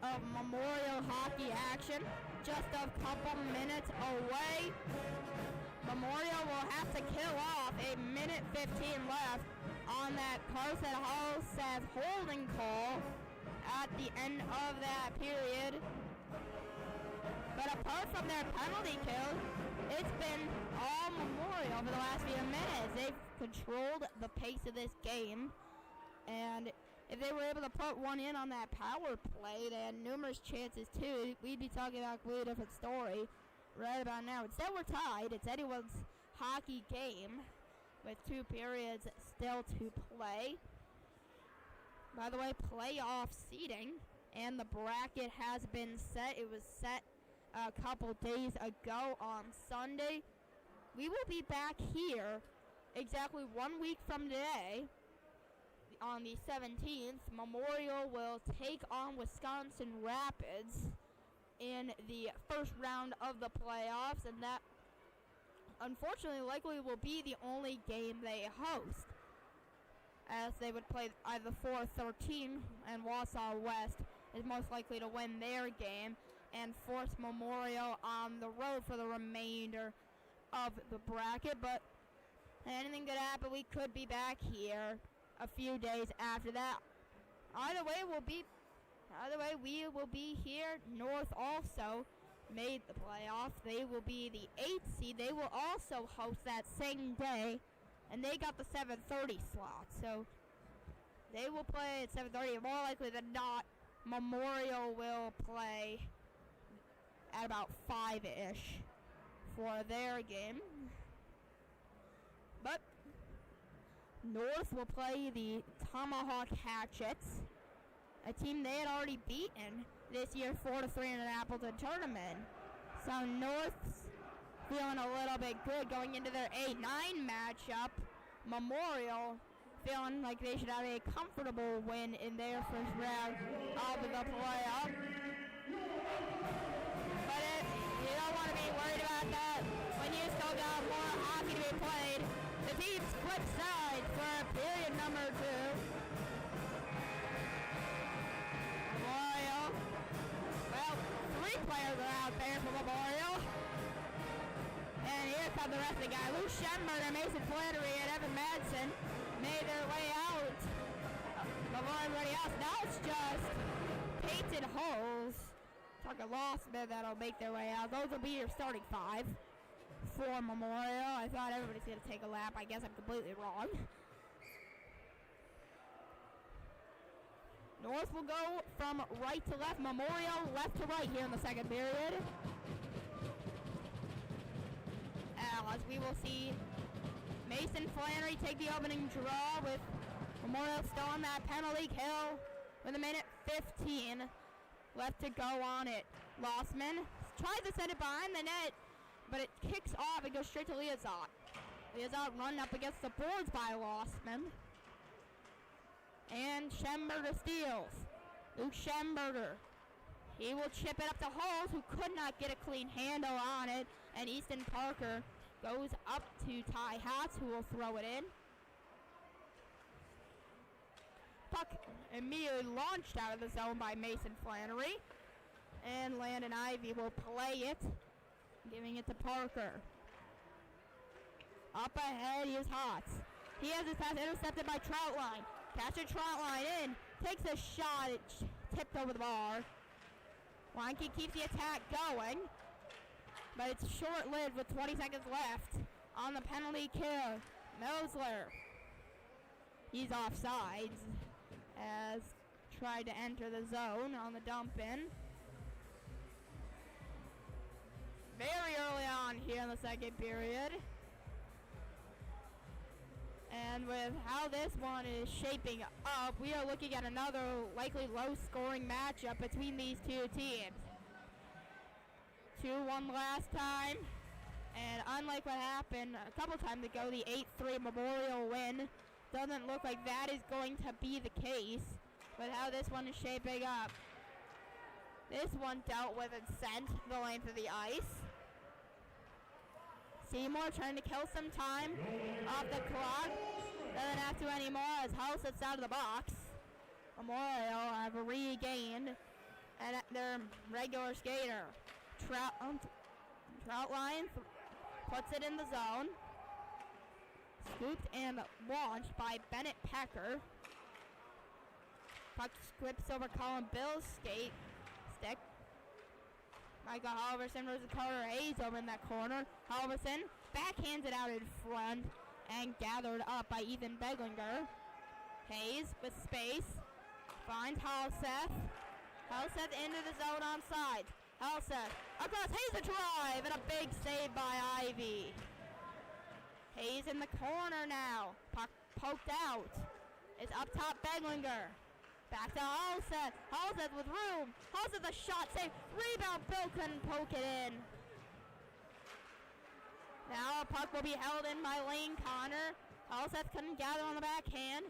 of Memorial hockey action. Just a couple minutes away. Memorial will have to kill off a minute 15 left on that Carson Hall says holding call at the end of that period. But apart from their penalty kill, it's been all Memorial for the last few minutes. They've controlled the pace of this game. And if they were able to put one in on that power play, they had numerous chances too. We'd be talking about a completely different story right about now. Instead, we're tied. It's anyone's hockey game with 2 periods still to play. By the way, playoff seeding and the bracket has been set. It was set a couple days ago on Sunday. We will be back here exactly 1 week from today. On the 17th, Memorial will take on Wisconsin Rapids in the first round of the playoffs, and that unfortunately likely will be the only game they host, as they would play either 4-13, and Wausau West is most likely to win their game and force Memorial on the road for the remainder of the bracket. But anything could happen. We could be back here a few days after that. Either way, we will be here. North also made the playoff. They will be the 8th seed. They will also host that same day, and they got the 7:30 slot. So they will play at 7:30. More likely than not, Memorial will play at about 5-ish for their game. But North will play the Tomahawk Hatchets, a team they had already beaten this year 4-3 in an Appleton tournament. So North's feeling a little bit good going into their 8-9 matchup. Memorial feeling like they should have a comfortable win in their first round of the playoff. But you don't want to be worried about that when you still got more hockey to be played. The teams flip sides for period number 2. Memorial. Well, 3 players are out there for Memorial. And here come the rest of the guys. Luke Schemberger, Mason Flannery, and Evan Madsen made their way out. Before everybody else. Now it's just Peyton Holes, Tucker Lossman that'll make their way out. Those will be your starting 5 for Memorial. I thought everybody's going to take a lap. I guess I'm completely wrong. North will go from right to left. Memorial left to right here in the second period. As we will see Mason Flannery take the opening draw with Memorial still on that penalty kill with a minute 15 left to go on it. Lossman tried to send it behind the net, but it kicks off and goes straight to Liazot. Liazot run up against the boards by Lossman. And Schemberger steals. Luke Schemberger. He will chip it up to Holes, who could not get a clean handle on it. And Easton Parker goes up to Ty Hatz, who will throw it in. Puck immediately launched out of the zone by Mason Flannery. And Landon Ivey will play it, giving it to Parker. Up ahead is Hatz. He has his pass intercepted by Troutline. Catches Troutline in, takes a shot, it tipped over the bar. Weinke keeps the attack going, but it's short-lived with 20 seconds left on the penalty kill. Mosler, he's offsides as tried to enter the zone on the dump-in. Very early on here in the second period. And with how this one is shaping up, we are looking at another likely low-scoring matchup between these two teams. 2-1 last time, and unlike what happened a couple times ago, the 8-3 Memorial win doesn't look like that is going to be the case with how this one is shaping up. This one dealt with and sent the length of the ice. Seymour trying to kill some time off the clock. Doesn't have to anymore as Hull sits out of the box. Memorial have regained and their regular skater. Troutline puts it in the zone. Scooped and launched by Bennett Pecker. Puck squips over Colin Bill's stick. Michael Halverson versus Carter Hayes over in that corner. Halverson backhands it out in front and gathered up by Ethan Beglinger. Hayes with space. Finds Halseth. Halseth into the zone on sides. Halseth across Hayes a drive and a big save by Ivy. Hayes in the corner now. Puck poked out. It's up top Beglinger. Back to Halseth. Halseth with room. Halseth a shot save. Rebound. Bill couldn't poke it in. Now a puck will be held in by Lane Connor. Halseth couldn't gather on the backhand.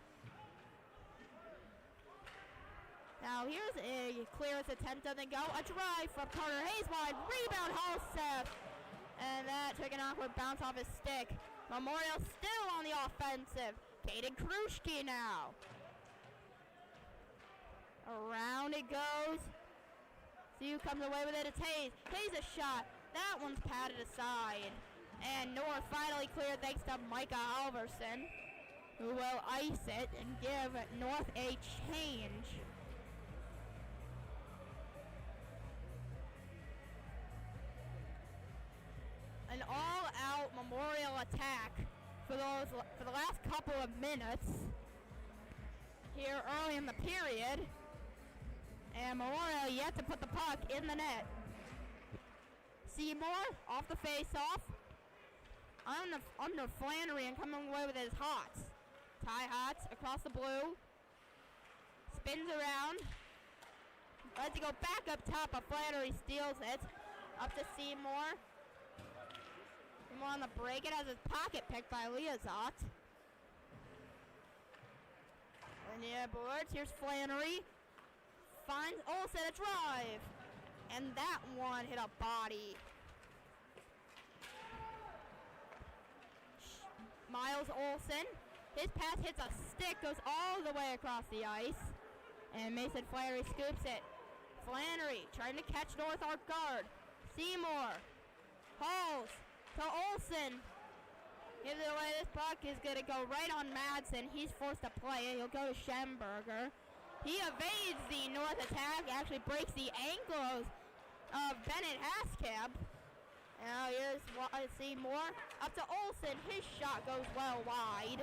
Now here's a clearance attempt. Doesn't go. A drive from Carter Hayes wide. Rebound Halseth. And that took an awkward bounce off his stick. Memorial still on the offensive. Kaden Kruschke now. Around it goes. See who comes away with it. It's Hayes. Hayes a shot. That one's patted aside. And North finally cleared thanks to Micah Halverson, who will ice it and give North a change. An all-out Memorial attack for the last couple of minutes here early in the period. And Memorial yet to put the puck in the net. Seymour off the face-off. Under Flannery and coming away with his Hots. Ty Hots across the blue. Spins around. Lets it go back up top, but Flannery steals it. Up to Seymour. Seymour on the break. It has his pocket picked by Liazot. And yeah, boards. Here's Flannery. Finds Olsen a drive. And that one hit a body. Miles Olsen. His pass hits a stick, goes all the way across the ice. And Mason Flannery scoops it. Flannery trying to catch North Arc guard. Seymour. Halls to Olsen. Gives it away. This puck is going to go right on Madsen. He's forced to play it. He'll go to Schemberger. He evades the North attack. Actually breaks the ankles of Bennett Haskamp. Now here's Seymour. Up to Olsen. His shot goes well wide.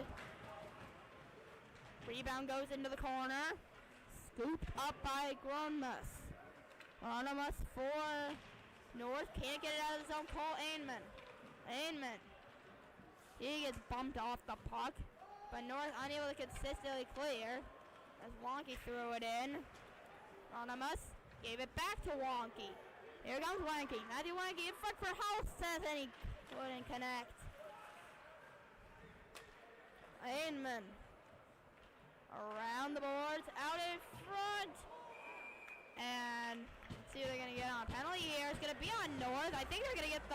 Rebound goes into the corner. Scooped up by Grunmus. Grunmus for North. Can't get it out of his own. Cole Ainman. He gets bumped off the puck. But North unable to consistently clear. As Wonky threw it in. Grunmus gave it back to Wonky. Here comes Wanky. Matthew Wanky in front for Halseth, and he couldn't connect. Ainman. Around the boards, out in front. And let's see who they're gonna get on. Penalty here. It's gonna be on North. I think they're gonna get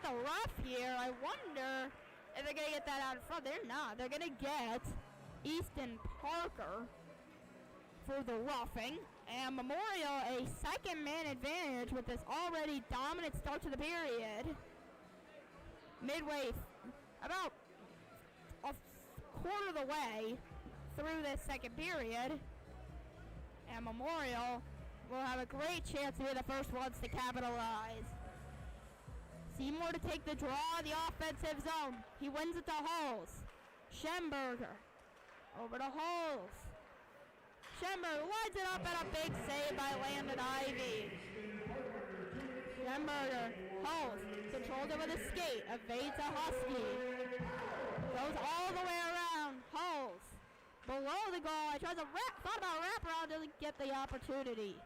the rough here. I wonder if they're gonna get that out in front. They're not. They're gonna get Easton Parker for the roughing. And Memorial a second man advantage with this already dominant start to the period. Midway, about a quarter of the way through this second period. And Memorial will have a great chance to be the first ones to capitalize. Seymour to take the draw in the offensive zone. He wins it to Halls. Schemberger over to Halls. Schemberger lines it up and a big save by Landon Ivy. Schemberger, Halls, controls it with a skate, evades a Husky. Goes all the way around, Halls. Below the goal, I thought about wraparound, doesn't get the opportunity.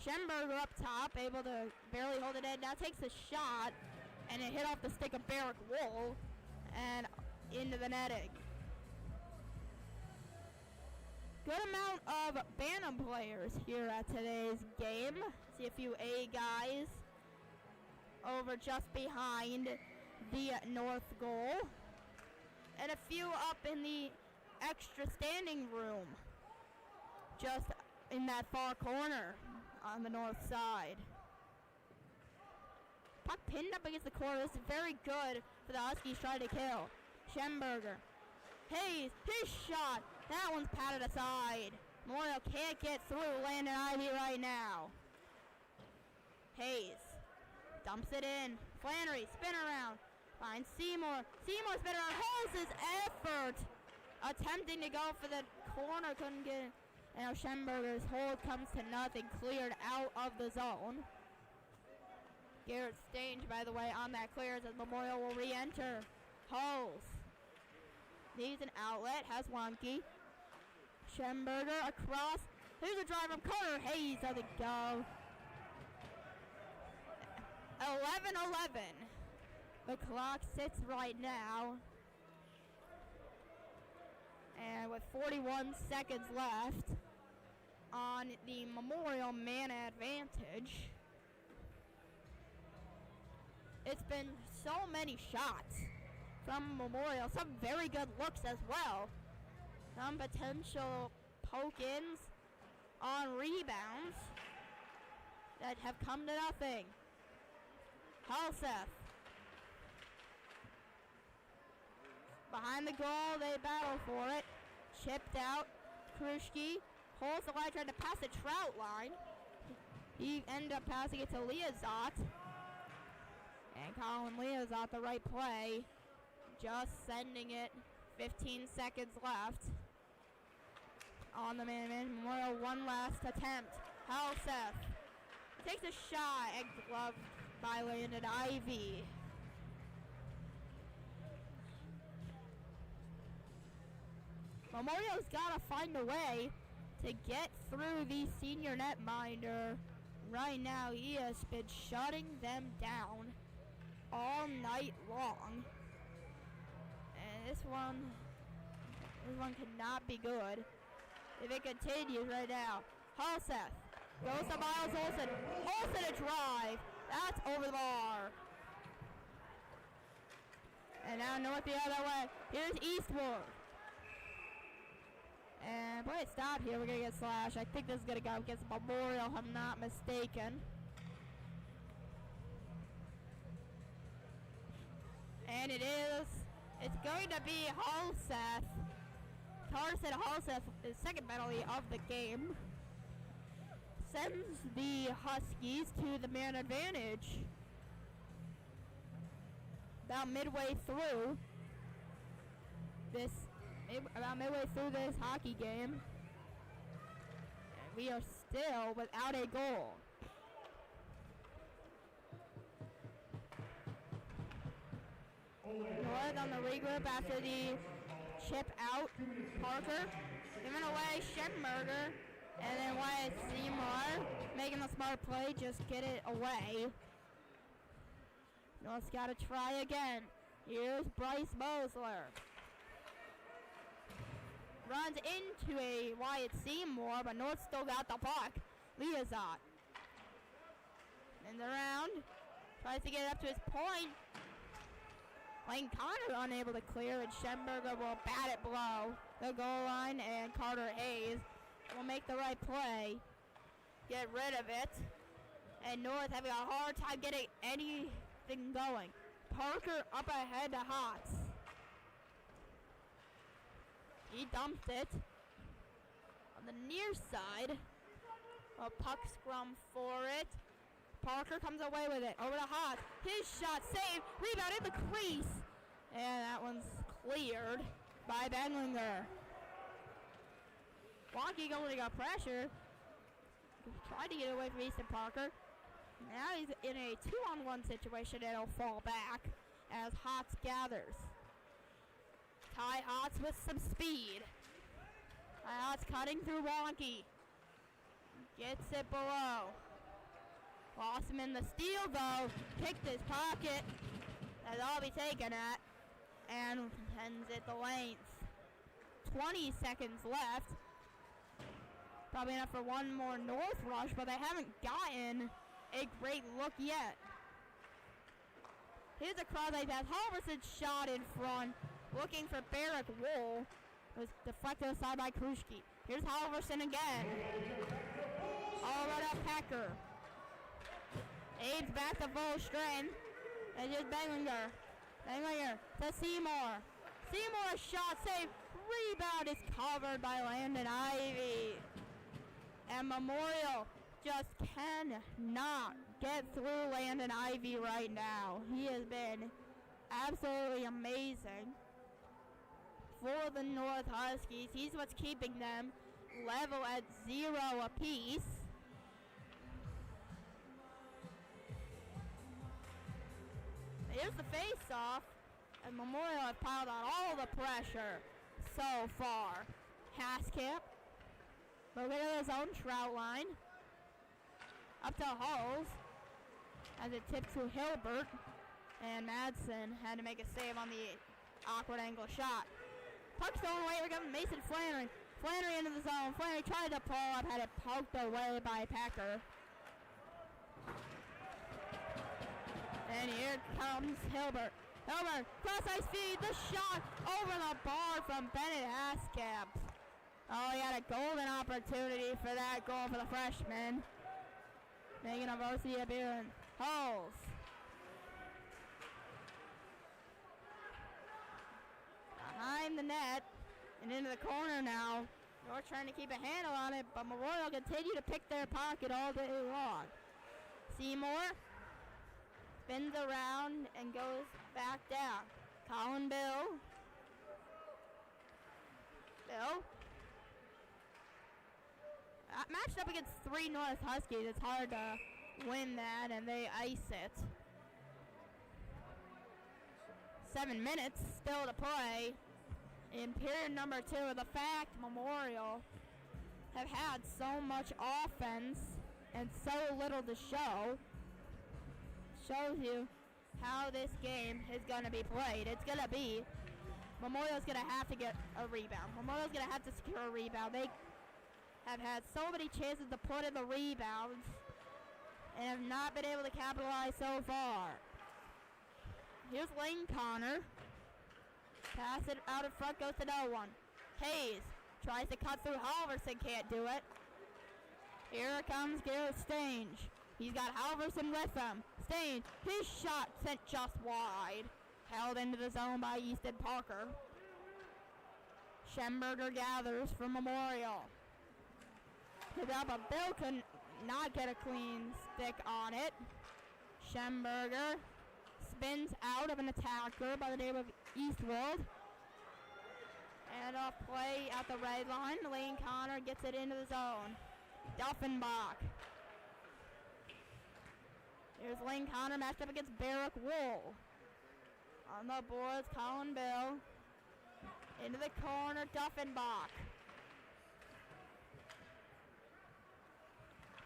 Schemberger up top, able to barely hold it in. Now takes a shot, and it hit off the stick of Barrick Wool, and into the netting. Good amount of Bantam players here at today's game. See a few A guys over just behind the north goal. And a few up in the extra standing room. just in that far corner on the north side. Puck pinned up against the corner. This is very good for the Huskies trying to kill. Schemberger. Hayes, his shot. That one's patted aside. Memorial can't get through Landon Ivy right now. Hayes dumps it in. Flannery, spin around. Finds Seymour. Seymour spin around. Holds his effort. Attempting to go for the corner. Couldn't get it. And now Schemberger's hold comes to nothing. Cleared out of the zone. Garrett Stange, by the way, on that clears as Memorial will re-enter. Hulls. Needs an outlet. Has Wonky. Schemberger across. Here's a drive from Carter Hayes. Doesn't go. 11-11. The clock sits right now. And with 41 seconds left on the Memorial man advantage. It's been so many shots from Memorial. Some very good looks as well. Some potential poke-ins on rebounds that have come to nothing. Halseth. Behind the goal, they battle for it. Chipped out. Kruschke holds the line, trying to pass the Trout line. He ended up passing it to Liazot. And Colin Liazot, the right play. Just sending it. 15 seconds left. On the man. Memorial, one last attempt. Halseth takes a shot and gloved by Landon Ivy. Memorial's got to find a way to get through the senior netminder. Right now, he has been shutting them down all night long. And this one cannot be good if it continues right now. Halseth goes to Miles Olsen. Olsen a drive. That's over the bar. And now north the other way. Here's Eastwood. And boy, stop here. We're going to get slashed. I think this is going to go against Memorial, if I'm not mistaken. And it is. It's going to be Halseth. Carson Halseth, the second penalty of the game, sends the Huskies to the man advantage. About midway through this hockey game. And we are still without a goal. North on the regroup after the chip out. Parker giving away Schemberger. And then Wyatt Seymour making the smart play, just get it away. North's got to try again. Here's Bryce Mosler. Runs into a Wyatt Seymour, but North still got the puck. Liazot. And around. Tries to get it up to his point. Lane Connor unable to clear, and Schemberger will bat it below the goal line, and Carter Hayes will make the right play. Get rid of it. And North having a hard time getting anything going. Parker up ahead to Hotz. He dumped it on the near side. A puck scrum for it. Parker comes away with it. Over to Hotz. His shot saved. Rebound in the crease. And that one's cleared by Benlinger. Wonky only got pressure. Tried to get away from Easton Parker. Now he's in a 2-on-1 situation and he'll fall back as Hotz gathers. Ty Hotz with some speed. Ty Hotz cutting through Wonky. Gets it below. Lost him in the steal though. Kicked his pocket. That's all be taken at. And sends it the length. 20 seconds left. Probably enough for one more North rush, but they haven't gotten a great look yet. Here's a cross-eye pass. Halverson's shot in front, looking for Barrick Wool. It was deflected aside by Kruschke. Here's Halverson again. Over to Pecker. Abe's back to full strength. And just Benglinger. Benglinger to Seymour. Seymour's shot save. Rebound is covered by Landon Ivy. And Memorial just cannot get through Landon Ivy right now. He has been absolutely amazing for the North Huskies. He's what's keeping them level at 0 apiece. Here's the face-off, and Memorial have piled on all the pressure so far. Haskip, moving to his own trout line. Up to Hulls, as it tipped to Hilbert, and Madsen had to make a save on the awkward angle shot. Puck stolen away, we're going Mason Flannery. Flannery into the zone. Flannery tried to pull up, had it poked away by Pecker. And here comes Hilbert. Hilbert, cross ice feed, the shot over the bar from Bennett Haskip. Oh, he had a golden opportunity for that goal for the freshman. Making a Varsity appearance. Hulls. Behind the net and into the corner now. North trying to keep a handle on it, but Memorial continue to pick their pocket all day long. Seymour spins around and goes back down. Colin Bill. Matched up against 3 North Huskies, it's hard to win that, and they ice it. 7 minutes still to play in period number 2. The fact Memorial have had so much offense and so little to show shows you how this game is going to be played. It's going to be Memorial's going to have to get a rebound. Memorial's going to have to secure a rebound. They have had so many chances to put in the rebounds and have not been able to capitalize so far. Here's Lane Connor. Pass it out in front, goes to no one. Hayes tries to cut through Halverson, can't do it. Here comes Garrett Stange. He's got Halverson with him. Stange, his shot sent just wide. Held into the zone by Easton Parker. Schemberger gathers for Memorial. Hit up, but Bill could not get a clean stick on it. Schemberger spins out of an attacker by the name of Eastwood. And off play at the red line. Lane Connor gets it into the zone. Duffenbach. Here's Lane Connor matched up against Barrick Wool. On the boards, Colin Bill. Into the corner, Duffenbach.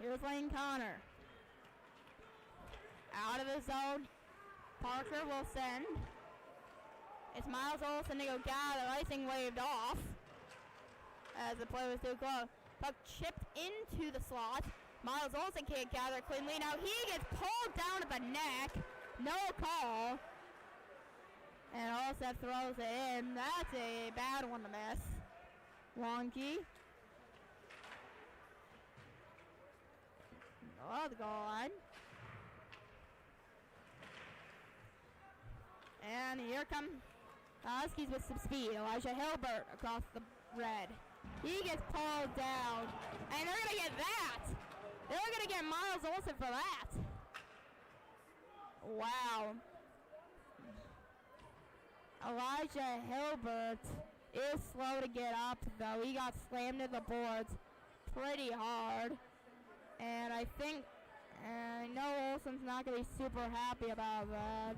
Here's Lane Connor. Out of the zone, Parker will send. It's Miles Olsen to go gather. Icing waved off as the play was too close. Puck chipped into the slot. Miles Olsen can't gather cleanly. Now he gets pulled down at the neck. No call. And Olsen throws it in. That's a bad one to miss. Wonky. Oh, the goal line. And here come Huskies with some speed. Elijah Hilbert across the red. He gets pulled down. And they're going to get that. They're going to get Miles Olsen for that. Wow. Elijah Hilbert is slow to get up, though. He got slammed to the boards pretty hard. And I know Olsen's not going to be super happy about that.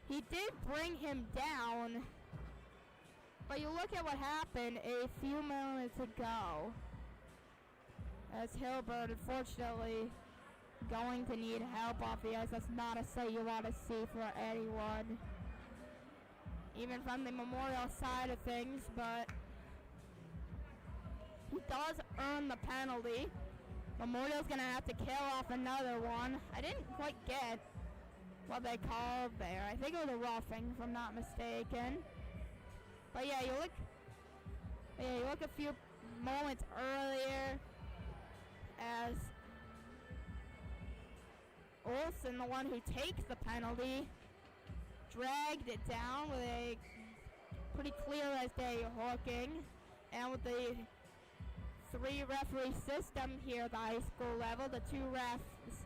He did bring him down, but you look at what happened a few moments ago. As Hilbert, unfortunately, going to need help off the ice. That's not a sight you want to see for anyone, even from the Memorial side of things, but he does earn the penalty. Memorial's going to have to kill off another one. I didn't quite get what they called there. I think it was a roughing, if I'm not mistaken. But yeah, you look a few moments earlier as Olsen, the one who takes the penalty, dragged it down with a pretty clear as day hooking, and with the 3 referee system here at the high school level, the 2 refs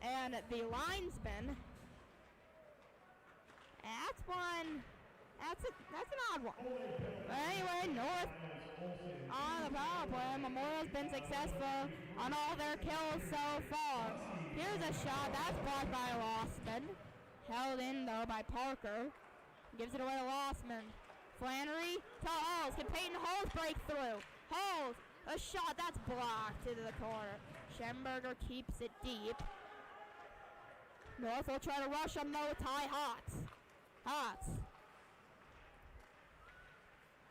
and the linesman. That's an odd one. But anyway, North on the power play. Memorial's been successful on all their kills so far. Here's a shot that's blocked by Lossman. Held in though by Parker. Gives it away to Lossman. Flannery to Halls. Can Peyton Halls break through? Halls, a shot that's blocked into the corner. Schemberger keeps it deep. North will try to rush him though. Ty Hotz.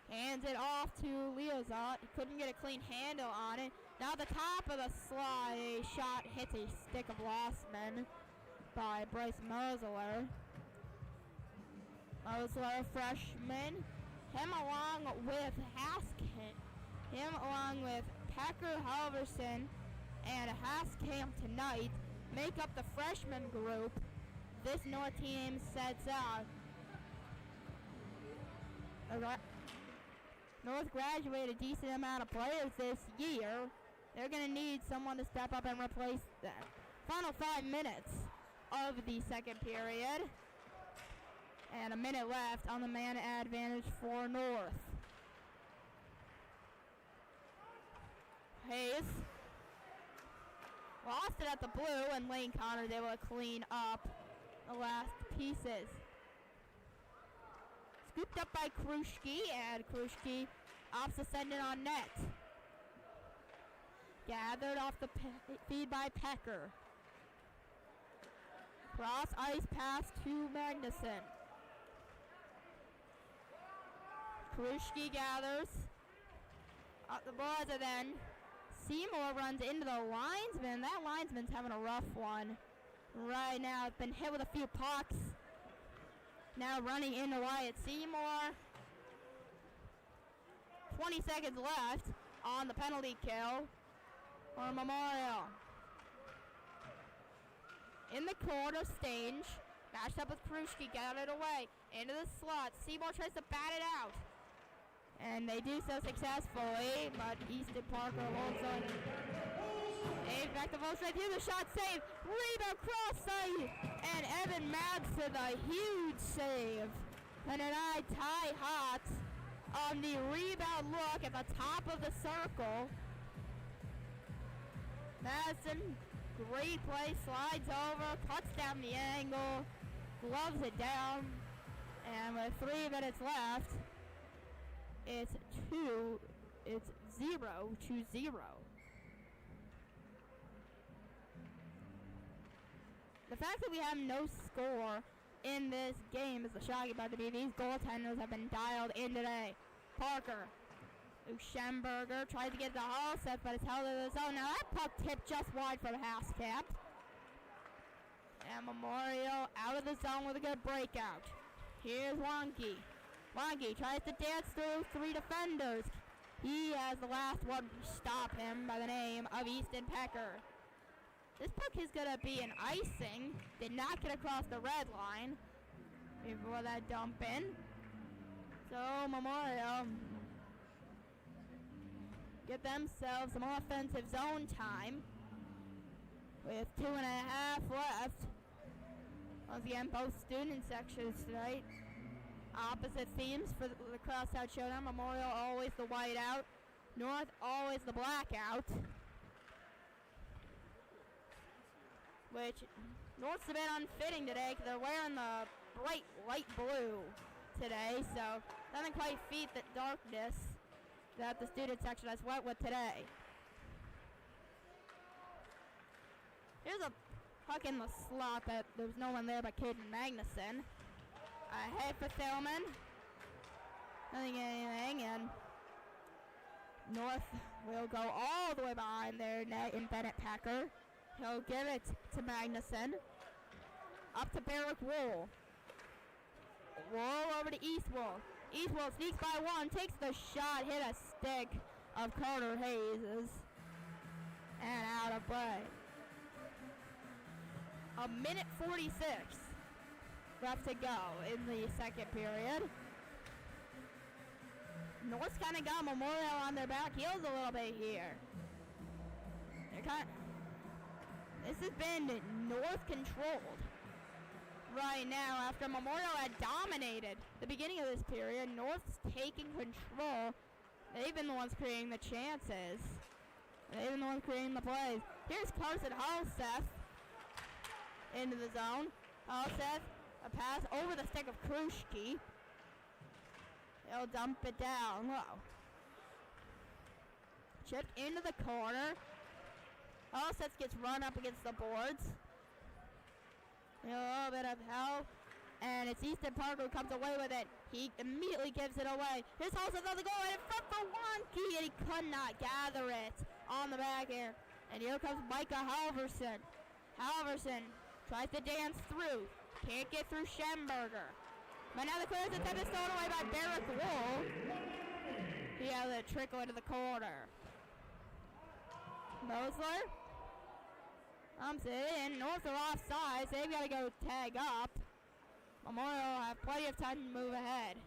Hands it off to Liazot. He couldn't get a clean handle on it. Now at the top of the slide, a shot hits a stick of Lossman by Bryce Mosler. Mosler, freshman. Him along with Haskamp. Him along with Packer Halverson and Haskamp tonight make up the freshman group this North team sets out. North graduated a decent amount of players this year. They're going to need someone to step up and replace them. Final 5 minutes of the second period. And a minute left on the man advantage for North. Hayes lost it at the blue, and Lane Connor's able to clean up the last pieces. Scooped up by Kruschke, and Kruschke opts to send it on net. Gathered off the feed by Pecker. Cross ice pass to Magnuson. Kruschke gathers up the boards, and then Seymour runs into the linesman. That linesman's having a rough one right now. It's been hit with a few pucks. Now running into Wyatt Seymour. 20 seconds left on the penalty kill for Memorial. In the corner, Stange matched up with Kruschke, got it away into the slot. Seymour tries to bat it out, and they do so successfully, but Easton Parker holds on. Dave back to Volstad, here's a shot save. Rebound cross save, and Evan Madsen, a huge save. And tonight, Ty Hotz on the rebound look at the top of the circle. Madsen, great play, slides over, cuts down the angle, gloves it down, and with 3 minutes left, it's 0-0. The fact that we have no score in this game is the shocking part to me. These goaltenders have been dialed in today. Parker. Schemberger tries to get the hall set, but it's held in the zone. Now that puck tipped just wide from Haskamp. And Memorial out of the zone with a good breakout. Here's Wonky. Wonky tries to dance through 3 defenders. He has the last one stop him by the name of Easton Pecker. This puck is going to be an icing. Did not get across the red line before that dump in. So Memorial get themselves some offensive zone time with 2.5 left. Once again, both student sections tonight. Opposite themes for the Crosstown Showdown. Memorial always the whiteout. North always the blackout. Which North's a bit unfitting today because they're wearing the bright light blue today. So doesn't quite feed the darkness that the student section has went with today. Here's a puck in the slot that there's no one there but Caden Magnuson. Ahead for Thielman. Nothing anything, and North will go all the way behind their net in Bennett Packer. He'll give it to Magnuson. Up to Barrick Wool. Wool over to Eastwood. Eastwell sneaks by one, takes the shot, hit a stick of Carter Hayes, and out of play. A minute 46 left to go in the second period. North's kind of got Memorial on their back heels a little bit here. This has been North controlled right now after Memorial had dominated the beginning of this period. North's taking control. They've been the ones creating the chances. They've been the ones creating the plays. Here's Carson Halseth into the zone. Halseth, a pass over the stick of Kruschke. He'll dump it down low. Chipped into the corner. Halseth gets run up against the boards. A little bit of help. And it's Easton Parker who comes away with it. He immediately gives it away. Here's Halseth on the goal, and in front for Wonky, and he could not gather it on the back end. And here comes Micah Halverson. Halverson tries to dance through. Can't get through Schemberger. But now the clearance attempt is thrown away by Barrick Wool. He has a trickle into the corner. Mosler comes in. North are offside, so they've got to go tag up. Memorial have plenty of time to move ahead.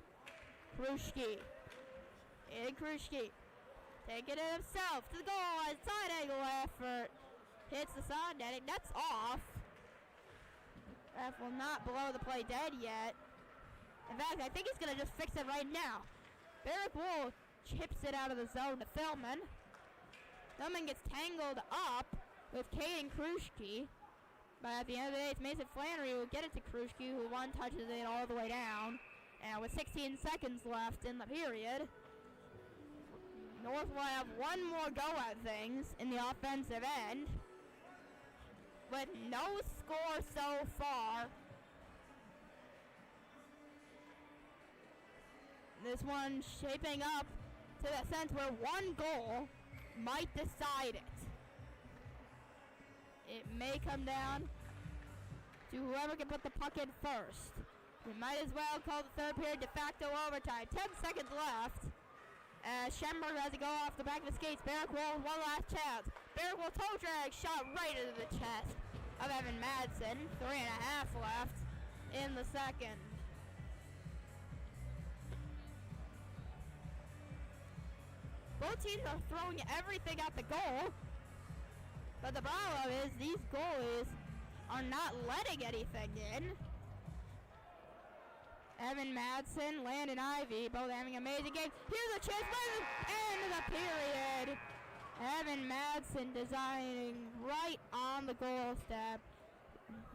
Kruschke. Kruschke. Taking it himself to the goal line. Side angle effort. Hits the side netting. That's off. Ref will not blow the play dead yet. In fact, I think he's going to just fix it right now. Barrick Wool chips it out of the zone to Thilman. Thilman gets tangled up with Caden Kruschke. But at the end of the day, it's Mason Flannery who will get it to Kruschke, who one touches it all the way down. And with 16 seconds left in the period, North will have one more go at things in the offensive end. With no score so far. This one shaping up to the sense where one goal might decide it. It may come down to whoever can put the puck in first. We might as well call the third period de facto overtime. 10 seconds left. Schemberger has to go off the back of the skates. Barrick Wool, one last chance. Barrick Wool toe drag, shot right into the chest of Evan Madsen. 3.5 left in the second. Both teams are throwing everything at the goal. But the problem is these goalies are not letting anything in. Evan Madsen, Landon Ivey, both having amazing games. Here's a chance by the end of the period. Evan Madsen designing right on the goal step.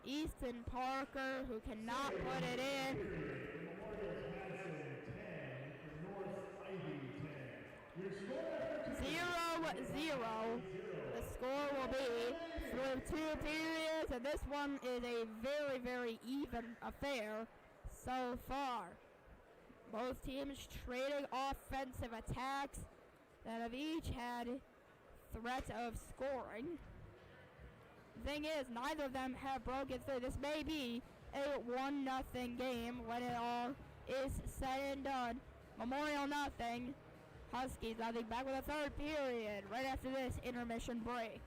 Easton Parker, who cannot put it in. 0-0. The score will be through 2 periods, and this one is a very, very even affair so far. Both teams trading offensive attacks that have each had threat of scoring. The thing is, neither of them have broken through. This may be a 1-0 game when it all is said and done. Memorial nothing. Huskies nothing. Back with a third period right after this intermission break.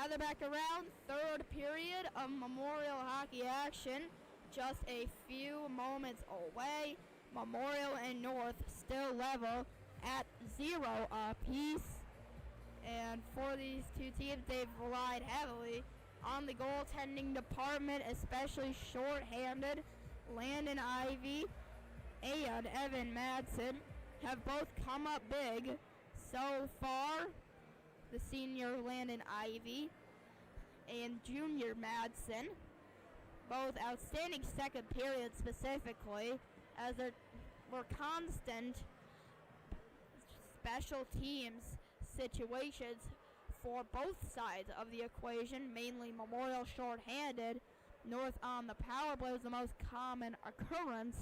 gather back around. Third period of Memorial hockey action. Just a few moments away. Memorial and North still level at 0 apiece. And for these two teams, they've relied heavily on the goaltending department, especially shorthanded. Landon Ivy and Evan Madsen have both come up big so far. The senior Landon Ivy and junior Madsen, both outstanding second period specifically, as there were constant special teams situations for both sides of the equation, mainly Memorial shorthanded. North on the power play was the most common occurrence.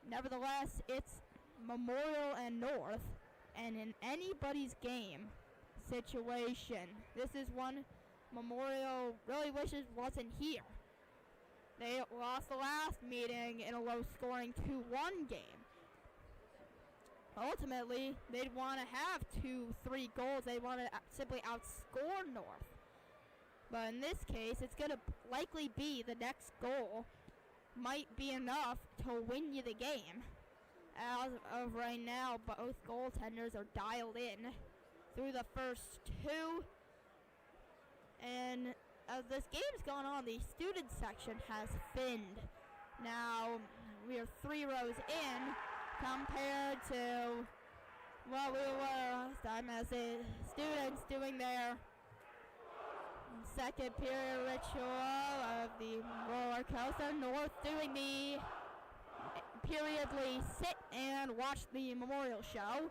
Nevertheless, it's Memorial and North, and in anybody's game situation, this is one Memorial really wishes wasn't here. They lost the last meeting in a low-scoring 2-1 game. Ultimately, they'd want to have 2-3 goals. They want to simply outscore North. But in this case, it's going to likely be the next goal might be enough to win you the game. As of right now, both goaltenders are dialed in through the first two. And as this game's gone on, the student section has thinned. Now, we are 3 rows in compared to what we were last time as the students doing their second period ritual of the roller coaster. North doing the periodly sit and watch the memorial show.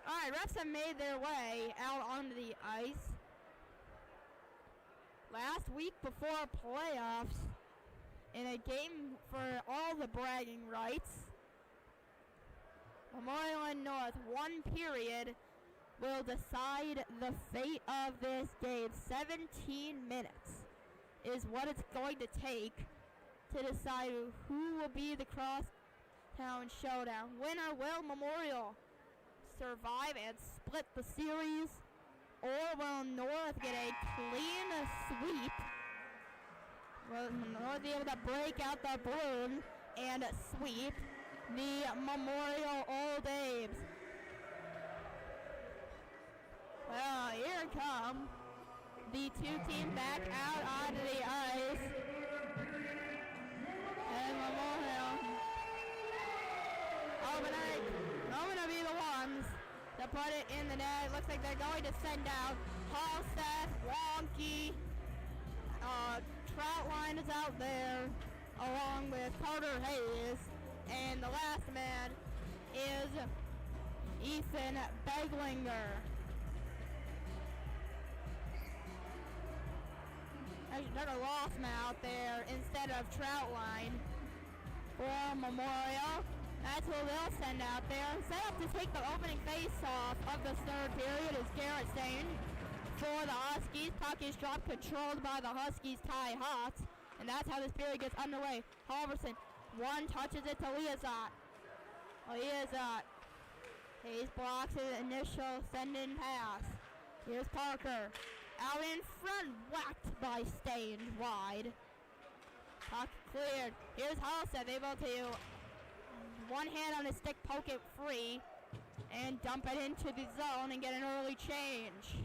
Alright, refs have made their way out onto the ice. Last week before playoffs, in a game for all the bragging rights, Memorial and North, one period will decide the fate of this game. 17 minutes is what it's going to take to decide who will be the Crosstown Showdown. Winner will Memorial survive and split the series, or will North get a clean sweep? Will North be able to break out the balloon and sweep the Memorial Old Abes? Well, here come the two teams back out onto the ice. And Memorial going to be the ones to put it in the net. Looks like they're going to send out Halstead, Wonky, Troutline is out there, along with Carter Hayes. And the last man is Ethan Beglinger. Actually, Carter Lossman out there instead of Troutline for Memorial. That's who they'll send out there. Set up to take the opening face-off of the third period is Garrett Stain for the Huskies. Puck is dropped, controlled by the Huskies' Ty Hotz. And that's how this period gets underway. Halverson, one touches it to Liazot. Hayes blocks his initial send-in pass. Here's Parker. Out in front, whacked by Stain wide. Puck cleared. Here's Halstead, able to one hand on his stick, poke it free, and dump it into the zone and get an early change.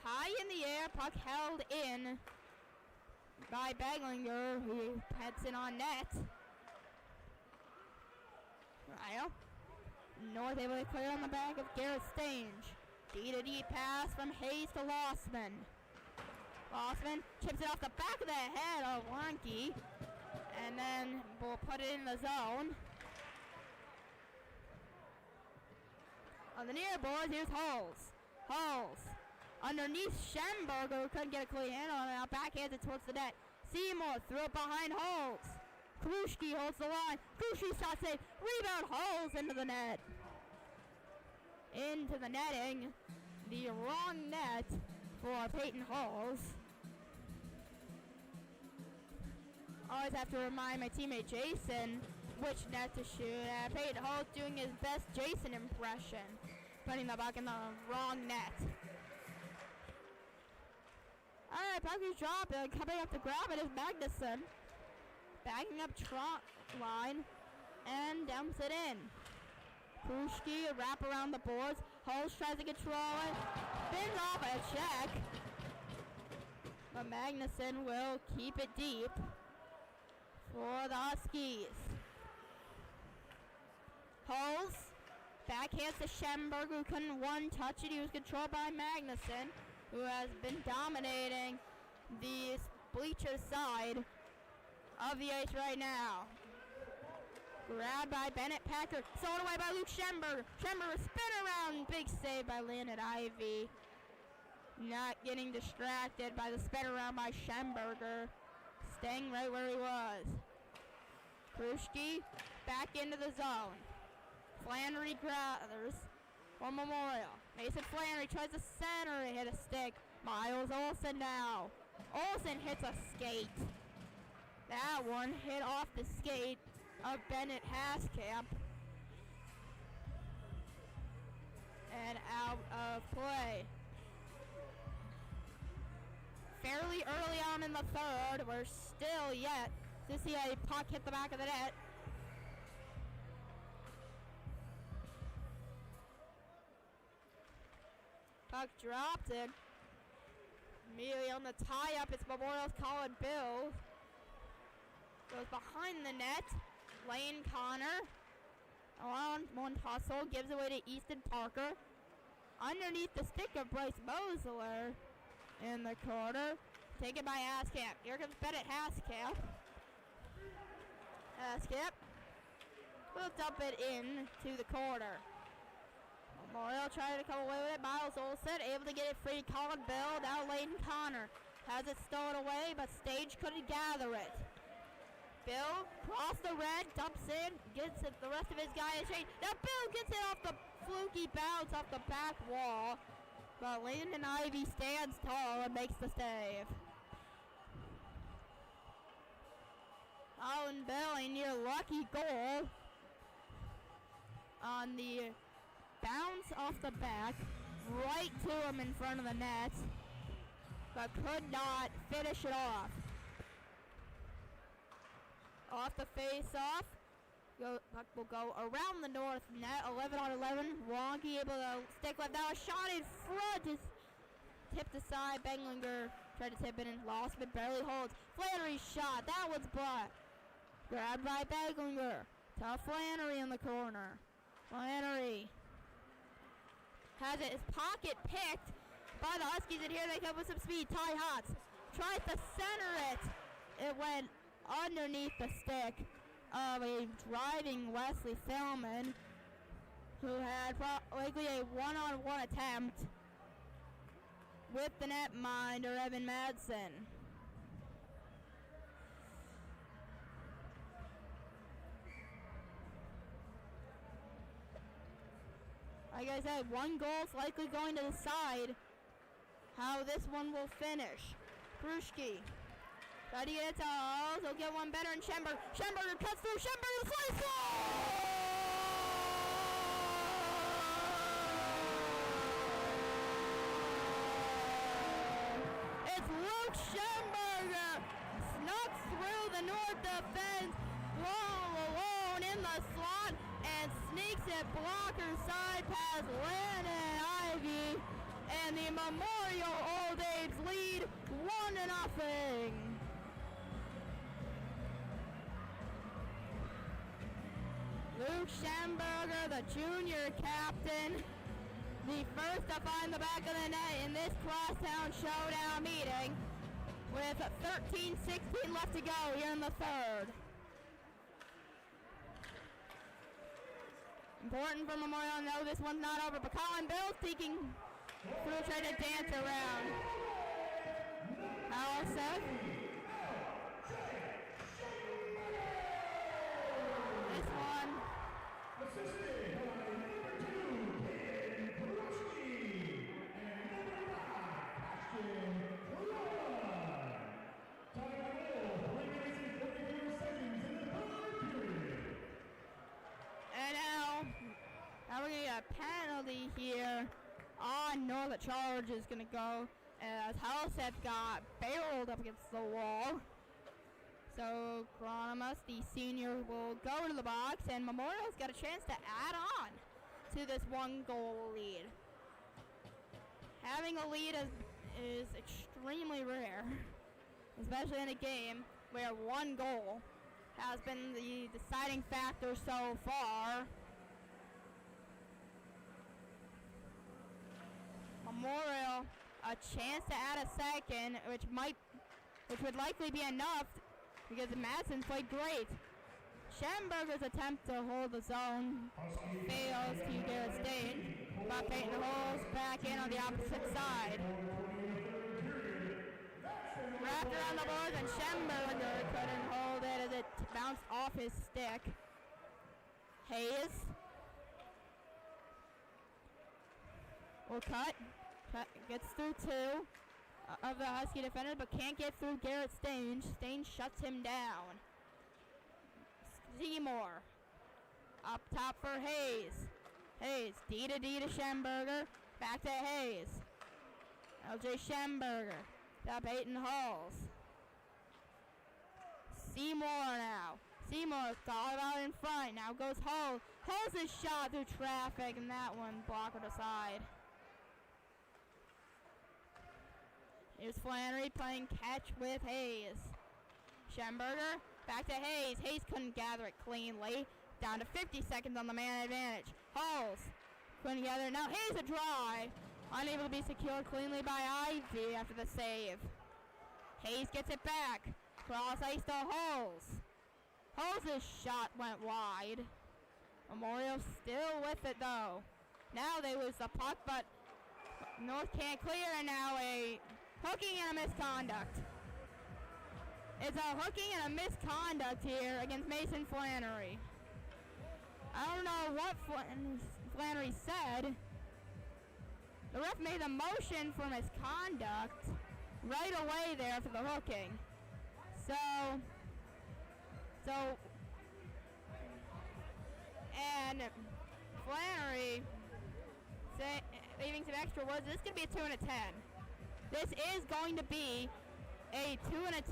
High in the air, puck held in by Beglinger, who heads in on net. Ryle. North able to clear on the back of Garrett Stange. D-to-D pass from Hayes to Lossman. Lossman chips it off the back of the head of Wonky, and then we'll put it in the zone. On the near boards, here's Hulls. Underneath Schenberger, who couldn't get a clean hand on it, now backhands it towards the net. Seymour threw it behind Hulls. Kruschke holds the line. Kruschke shot save. Rebound, Hulls into the net. Into the netting. The wrong net for Peyton Hulls. Always have to remind my teammate Jason which net to shoot at. Peyton Hulls doing his best Jason impression. putting the puck in the wrong net. Alright, puck is dropped. Coming up to grab it is Magnuson. Backing up trot line and dumps it in. Kruschke wrap around the boards. Holz tries to control it. Spins off a check. But Magnuson will keep it deep for the Huskies. Holz backhands to Schemberg, who couldn't one-touch it. He was controlled by Magnuson, who has been dominating the bleacher side of the ice right now. Grabbed by Bennett Packer, sold away by Luke Schemberg. Schemberg spin around, big save by Landon Ivy. Not getting distracted by the spin around by Schemberger, staying right where he was. Kruschke back into the zone. Flannery gathers for Memorial. Mason Flannery tries to center and hit a stick. Miles Olsen now. Olsen hits a skate. That one hit off the skate of Bennett Haskamp and out of play. Fairly early on in the third, we're still yet to see a puck hit the back of the net. Puck dropped it. Immediately on the tie-up, it's Memorial's Colin Bill. Goes behind the net. Lane Connor. On one hustle, gives away to Easton Parker. Underneath the stick of Bryce Mosler in the corner. Taken by Haskamp. Here comes Bennett Haskamp. Haskamp will dump it in to the corner. Memorial trying to come away with it. Miles Olsen able to get it free. Colin Bill. Now Layden Connor has it stolen away, but Stage couldn't gather it. Bill cross the red, dumps in, gets it, the rest of his guys change. Now Bill gets it off the fluky bounce off the back wall, but Landon Ivy stands tall and makes the save. Colin Bill, a near lucky goal on the bounce off the back, right to him in front of the net, but could not finish it off. Off the face-off, puck will go around the north net, 11 on 11. Wonky able to stick left. Now a shot in front is tipped aside. Benglinger tried to tip it and lost, but barely holds. Flannery's shot, that one's blocked. Grabbed by Benglinger. To Flannery in the corner. Flannery has it, his pocket picked by the Huskies, and here they come with some speed. Ty Hotz tries to center it. It went underneath the stick of a driving Wesley Philman, who had likely a one-on-one attempt with the netminder Evan Madsen. Like I said, one goal's likely going to decide how this one will finish. Kruschke try to get it to Holz. He'll get one better in Schemberg. Schemberger cuts through. Schemberger slices. It's Luke Schemberger. Snuck through the north defense. All alone in the slot and sneaks it blocker side past Landon Ivy. And the Memorial Old Abe's lead 1-0. Luke Schemberger, the junior captain, the first to find the back of the net in this Crosstown Showdown meeting, with 13-16 left to go here in the third. Important for Memorial to know this one's not over, but Colin Bill seeking through, trying to dance around. Howell set. This one. And now we're going to get a penalty here on North the charge is going to go as Halseth got barreled up against the wall. So Chronimus, the senior, will go to the box, and Memorial's got a chance to add on to this 1-goal lead. Having a lead is extremely rare, especially in a game where 1 goal has been the deciding factor so far. Memorial, a chance to add a second, which would likely be enough because Madsen played great. Schamberger's attempt to hold the zone fails to Garrett Stain, but Peyton Holes back in on the opposite side. Wrapped around the boards, and Schamberger couldn't hold it as it bounced off his stick. Hayes will cut, gets through 2 of the Husky defenders, but can't get through Garrett Stain. Stain shuts him down. Seymour up top for Hayes. Hayes, D to D to Schamberger. Back to Hayes. LJ Schamberger. To Peyton Halls. Seymour now. Seymour thought about in front. Now goes Hull. Hull's is shot through traffic, and that one blocker to side. Here's Flannery playing catch with Hayes. Schamberger, back to Hayes. Hayes couldn't gather it cleanly. Down to 50 seconds on the man advantage. Halls couldn't gather it. Now Hayes a dry. Unable to be secured cleanly by Ivy after the save. Hayes gets it back. Cross ice to Halls. Halls' shot went wide. Memorial still with it though. Now they lose the puck, but North can't clear, and now a hooking and a misconduct. It's a hooking and a misconduct here against Mason Flannery. I don't know what Flannery said. The ref made a motion for misconduct right away there for the hooking. And Flannery leaving some extra words. This is going to be a 2 and a 10. This is going to be a 2 and a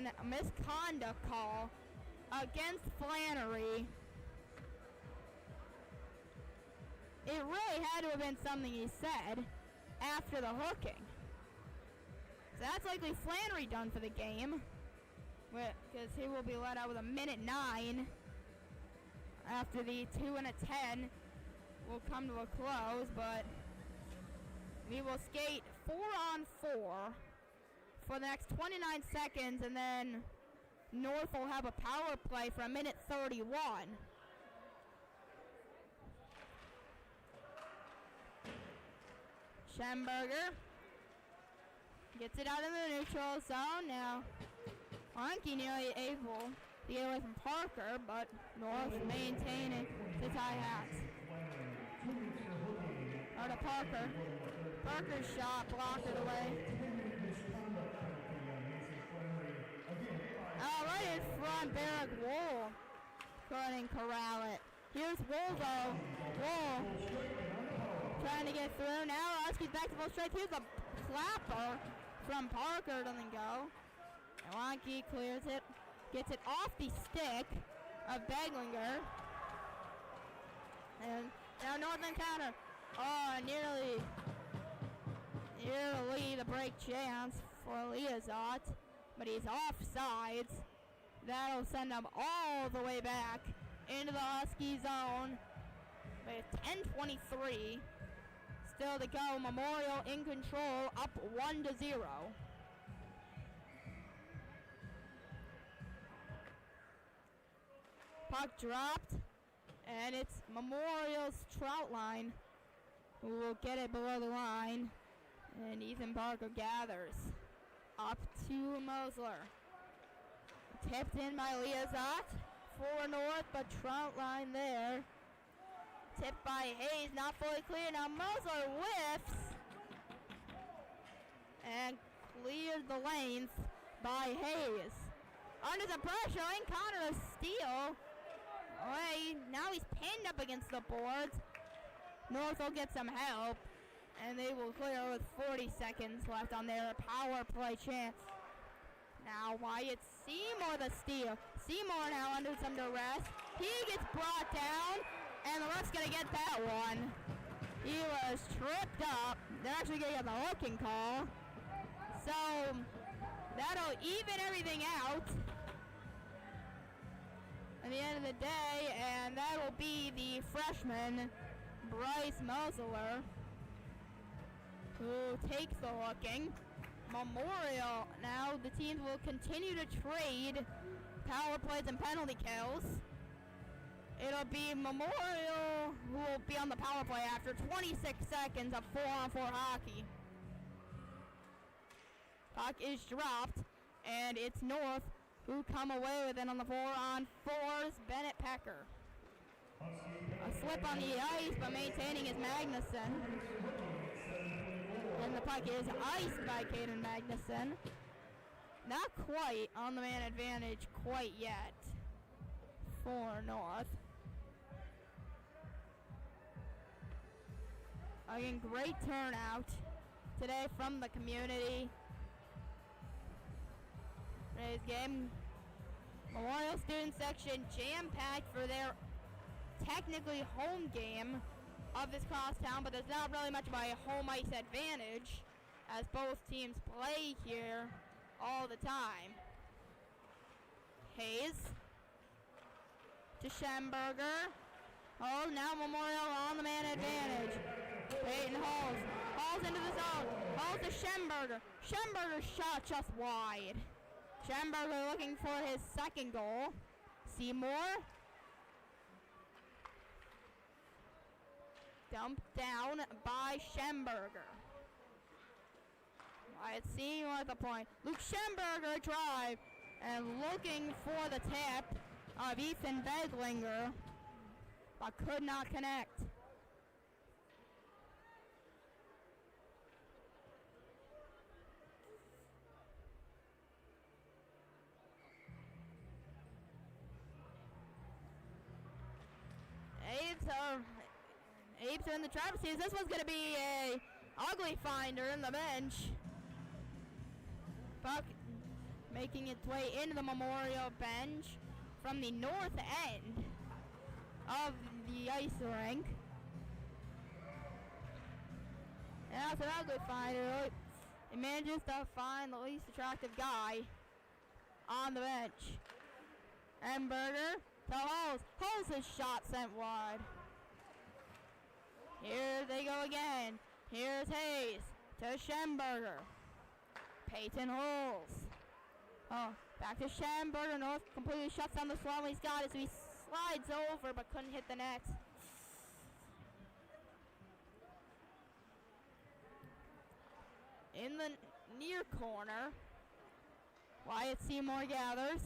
10 misconduct call against Flannery. It really had to have been something he said after the hooking. So that's likely Flannery done for the game, because he will be let out with a minute 9 after the 2 and a 10 will come to a close, but we will skate 4-on-4 for the next 29 seconds, and then North will have a power play for a minute 31. Schamberger gets it out in the neutral zone. Now Honky nearly able to get away from Parker, but North maintaining the tie hats. Or to Parker. Parker's shot blocked it away. Right in front, Barrick Wool couldn't corral it. Here's Wool though. Wool trying to get through. Now Huskies back to full strength. Here's a clapper from Parker, doesn't go. And Wonky clears it, gets it off the stick of Beglinger. And now Northern counter. Oh, nearly the break chance for Liazot, but he's offsides. That'll send him all the way back into the Husky zone with 10:23 still to go. Memorial in control, up 1-0. Puck dropped, and it's Memorial's Troutline who will get it below the line, and Ethan Parker gathers up to Mosler. Tipped in by Liazot for North, but Troutline there. Tipped by Hayes, not fully clear. Now Mosler whiffs and clears the length by Hayes. Under the pressure, encounter a steal. Now he's pinned up against the boards. North will get some help And they will clear with 40 seconds left on their power play chance. Now Wyatt Seymour the steal. Seymour now under some duress. He gets brought down, and the ref's going to get that one. He was tripped up. They're actually going to get the hooking call. So that'll even everything out at the end of the day, and that will be the freshman, Bryce Mosler, who takes the hooking. Memorial, now the teams will continue to trade power plays and penalty kills. It'll be Memorial who will be on the power play after 26 seconds of 4-on-4 hockey. Puck is dropped, and it's North who come away with it on the 4-on-4's Bennett Pecker. A slip on the ice, but maintaining is Magnuson. And the puck is iced by Caden Magnuson. Not quite on the man advantage quite yet for North. Again, great turnout today from the community. Today's game, Memorial Student Section jam-packed for their technically home game of this Crosstown, but there's not really much of a home ice advantage as both teams play here all the time. Hayes to Schemberger. Oh, now Memorial on the man advantage. Peyton Halls. Halls into the zone. Halls to Schemberger. Schemberger's shot just wide. Schemberger looking for his second goal. Seymour. Dumped down by Schemberger. Wyatt Seymour at the point. Luke Schemberger drive and looking for the tip of Ethan Bedlinger, but could not connect. Apes are in the driver's seat. This one's going to be a ugly finder in the bench. Puck making its way into the Memorial bench from the north end of the ice rink. And that's an ugly finder. It manages to find the least attractive guy on the bench. Emberger to Hulls. Hulls' shot sent wide. Here they go again. Here's Hayes to Schemberger. Peyton Hulls. Oh, back to Schemberger. North completely shuts down the swarm he's got as he slides over but couldn't hit the net. In the near corner, Wyatt Seymour gathers.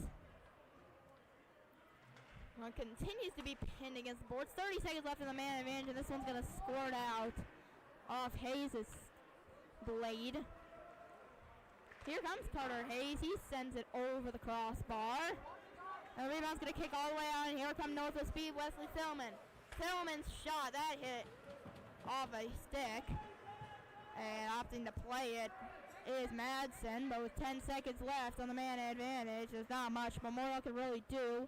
One continues to be pinned against the boards. 30 seconds left in the man advantage, and this one's going to squirt out off Hayes' blade. Here comes Carter Hayes. He sends it over the crossbar. And the rebound's going to kick all the way out, and here come North with speed, Wesley Tillman. Tillman's shot, that hit off a stick. And opting to play it is Madsen, but with 10 seconds left on the man advantage, there's not much Memorial can really do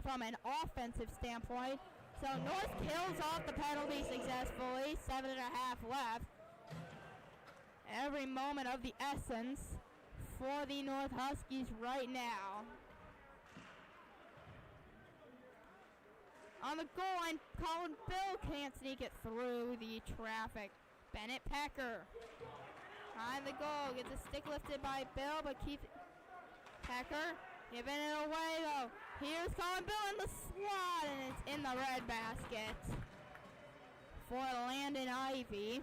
from an offensive standpoint. So North kills off the penalty successfully, 7.5 left. Every moment of the essence for the North Huskies right now. On the goal line, Colin Bill can't sneak it through the traffic. Bennett Pecker behind the goal, gets a stick lifted by Bill, but keeps Pecker giving it away though. Here's Colin Bill in the slot, and it's in the red basket for Landon Ivy.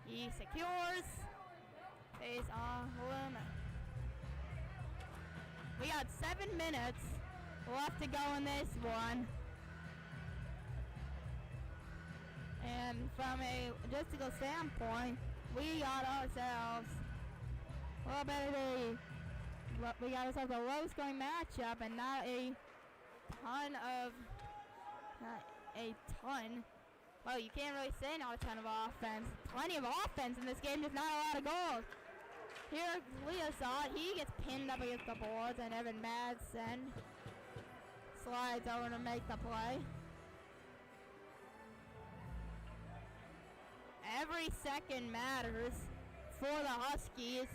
He secures. Face on limit. We got 7 minutes left to go in this one. And from a logistical standpoint, we got ourselves a little bit of we got ourselves a low-scoring matchup, and not a ton Well, you can't really say not a ton of offense. Plenty of offense in this game, just not a lot of goals. Here, Leasot, he gets pinned up against the boards, and Evan Madsen slides over to make the play. Every second matters for the Huskies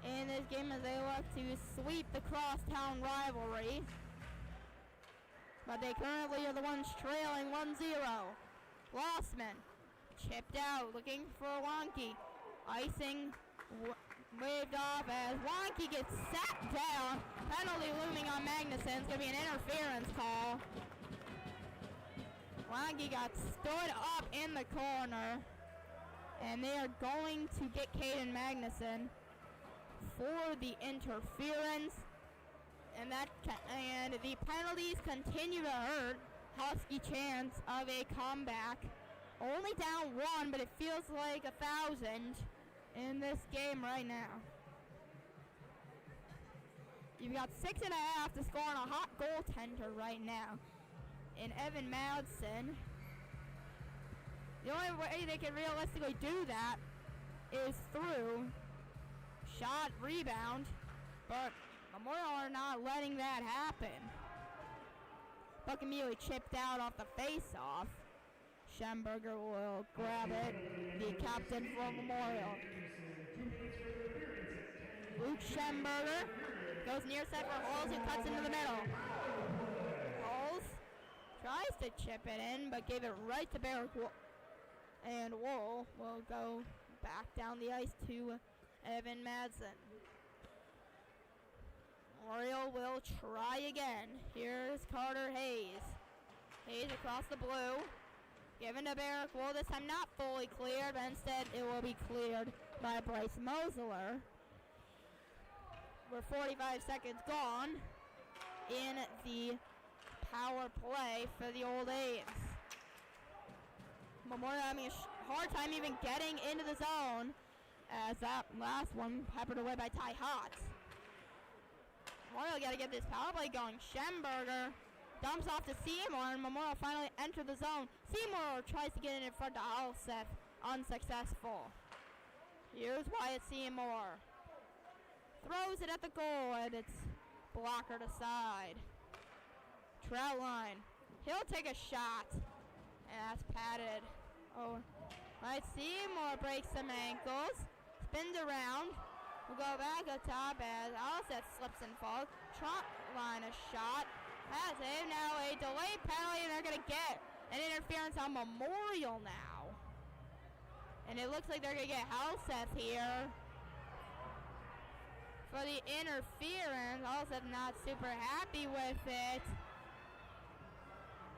in this game as they look to sweep the Crosstown rivalry. But they currently are the ones trailing 1-0. Lossman chipped out, looking for Wonky. Icing waved off as Wonky gets sat down. Penalty looming on Magnuson. It's going to be an interference call. Wonky got stood up in the corner. And they are going to get Caden Magnuson for the interference. And the penalties continue to hurt Husky chance of a comeback. Only down 1, but it feels like 1,000 in this game right now. You've got 6.5 to score on a hot goaltender right now in Evan Madsen. The only way they can realistically do that is through shot rebound, but Memorial are not letting that happen. Puck immediately chipped out off the face-off. Schemberger will grab it, the captain for Memorial. Luke Schemberger goes near set for Hulls, who cuts into the middle. Hulls tries to chip it in, but gave it right to Barrick Wool. And Wool will go back down the ice to Evan Madsen. Memorial will try again. Here's Carter Hayes. Hayes across the blue. Given to Barrick Wool. This time not fully cleared, but instead it will be cleared by Bryce Mosler. We're 45 seconds gone in the power play for the Old Abes. Memorial having a hard time even getting into the zone as that last one peppered away by Ty Hotz. Memorial got to get this power play going. Schemberger dumps off to Seymour, and Memorial finally enter the zone. Seymour tries to get in front to Alseth, unsuccessful. Here's Wyatt Seymour. Throws it at the goal, and it's blockered aside. Troutline. He'll take a shot, and that's padded. Oh, right. Seymour breaks some ankles, spins around. We'll go back up top as Alseth slips and falls. Troutline a shot. That's it. Now a delayed penalty, and they're going to get an interference on Memorial now. And it looks like they're going to get Alseth here for the interference. Alseth not super happy with it.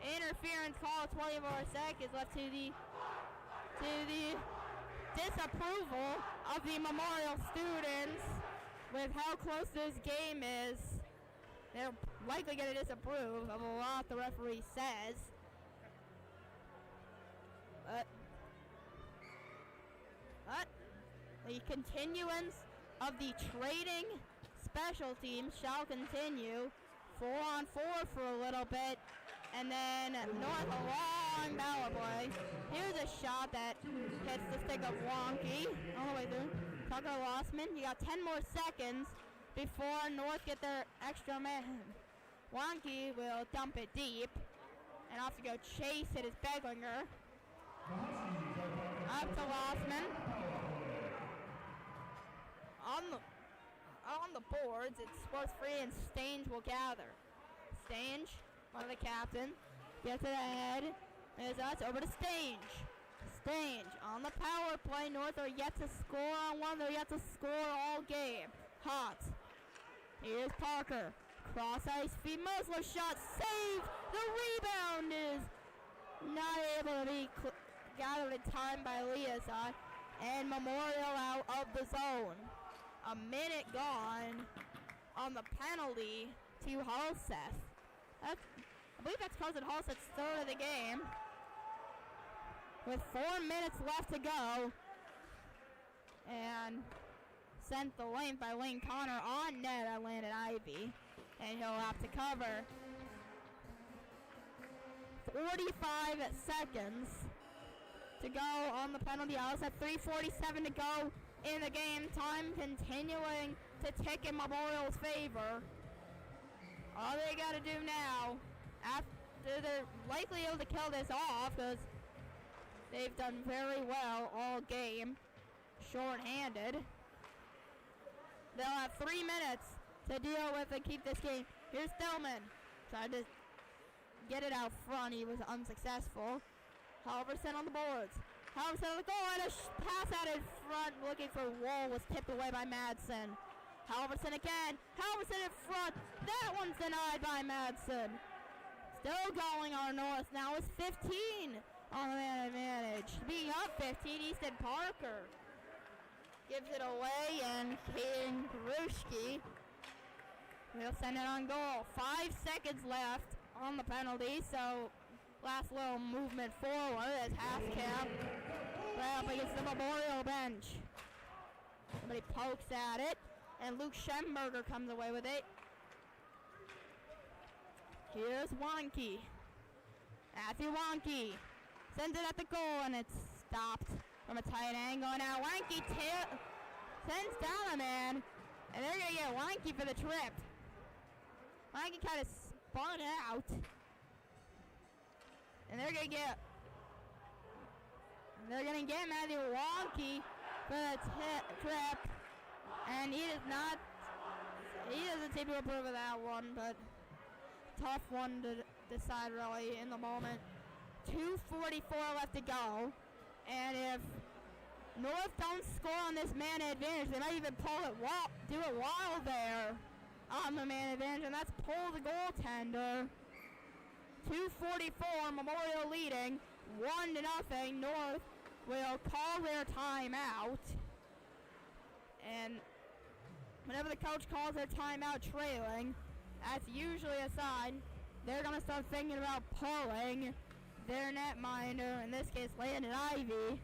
Interference call, 24 seconds left to the disapproval of the Memorial students with how close this game is. They're likely going to disapprove of a lot the referee says. But the continuance of the trading special teams shall continue. 4-on-4 for a little bit. And then North a long power play. Here's a shot that hits the stick of Wonky all the way through. Tucker Lossman, you got 10 more seconds before North get their extra man. Wonky will dump it deep and off to go chase it is Beglinger. Up to Lossman. On the boards, it's Sports Free and Stange will gather. Stange, one of the captains, gets it ahead. As that's over to Stange. Stange on the power play. North are yet to score on one. They're yet to score all game. Hot. Here's Parker. Cross ice feed. Mosler shot saved. The rebound is not able to be gathered in time by Leasot. And Memorial out of the zone. A minute gone on the penalty to Halseth. I believe that's Cousin Halseth's third of the game. With 4 minutes left to go. And sent the length by Lane Connor on net at Landon Ivy. And he'll have to cover. 45 seconds to go on the penalty. Also 3:47 to go in the game. Time continuing to tick in Memorial's favor. All they got to do now, after they're likely able to kill this off, because they've done very well all game, short-handed. They'll have 3 minutes to deal with and keep this game. Here's Stillman. Tried to get it out front. He was unsuccessful. Halverson on the boards. Halverson on the goal, and a pass out in front looking for Wall was tipped away by Madsen. Halverson again. Halverson in front. That one's denied by Madsen. Still going on North now. It's 15 on the man advantage. Being up 15, Easton Parker gives it away, and Caden Grushki will send it on goal. 5 seconds left on the penalty, so last little movement forward as Haskell up against the Memorial bench. Somebody pokes at it, and Luke Schemberger comes away with it. Here's Wonky. Matthew Wonky sends it at the goal, and it's stopped from a tight angle. Now Wonky sends down a man, and they're going to get Wonky for the trip. Wonky kind of spun out, and they're going to get Matthew Wonky for the trip, and he doesn't seem to approve of that one, but tough one to decide really in the moment. 2:44 left to go, and if North don't score on this man advantage, they might even do it while they're on the man advantage, and that's pull the goaltender. 2:44, Memorial leading 1-0. North will call their timeout, and whenever the coach calls their timeout trailing, that's usually a sign they're going to start thinking about pulling their netminder, in this case Landon Ivy.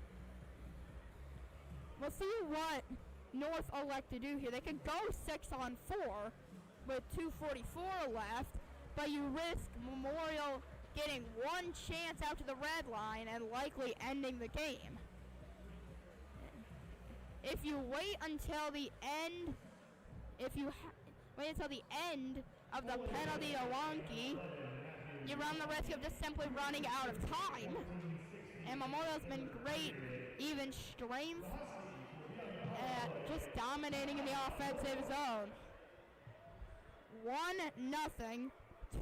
We'll see what North elect to do here. They could go 6-on-4 with 2:44 left, but you risk Memorial getting one chance out to the red line and likely ending the game. If you wait until the end, of the penalty to Wonky, you run the risk of just simply running out of time. And Memorial's been great, even strength, at just dominating in the offensive zone. 1-0,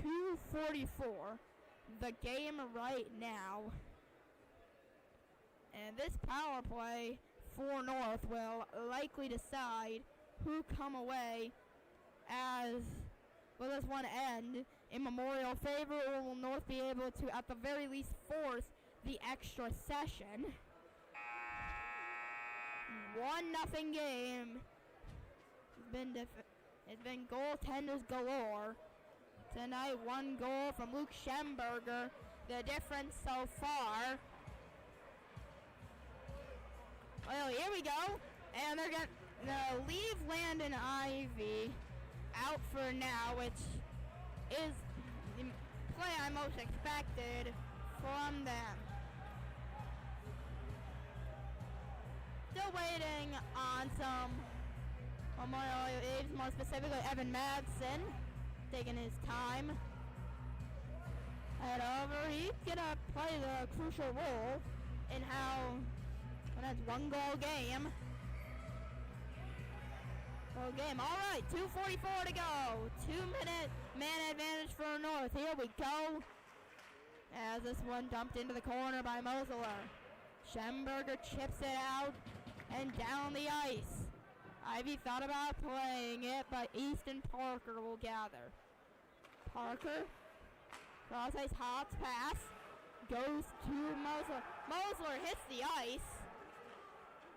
2:44, the game right now. And this power play for North will likely decide who come away as will this one end in Memorial favor, or will North be able to at the very least force the extra session? 1-0 game. It's been goaltenders galore tonight. One goal from Luke Schemberger, the difference so far. Well, here we go, and they're going to leave Landon Ivy out for now, which is the play I most expected from them. Still waiting on some Memorial aides, more specifically Evan Madsen, taking his time. Head over, he's gonna play the crucial role in how, when it's 1-goal game. All right, 2:44 to go. 2-minute man advantage for North. Here we go. As this one dumped into the corner by Mosler. Schemberger chips it out and down the ice. Ivy thought about playing it, but Easton Parker will gather. Parker, cross ice hops pass, goes to Mosler. Mosler hits the ice.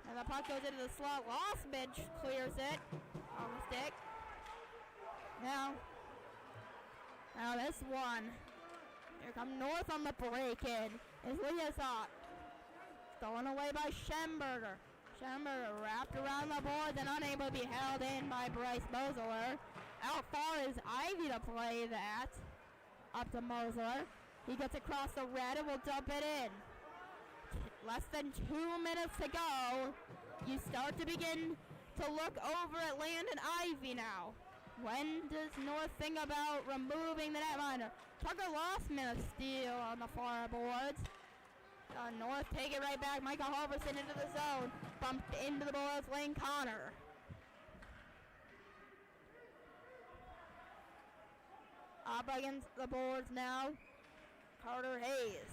And the puck goes into the slot. Lostbridge clears it on the stick. Now this one. Here come North on the break-in. Is Liazot. Stolen away by Schemberger. Schemberger wrapped around the boards and unable to be held in by Bryce Mosler. Out far is Ivy to play that. Up to Mosler. He gets across the red and will dump it in. less than 2 minutes to go, you start to begin to look over at Landon Ivy now. When does North think about removing the netminder? Tucker Lossman a steal on the far boards. North take it right back. Michael Halverson into the zone. Bumped into the boards. Lane Connor. Up against the boards now. Carter Hayes.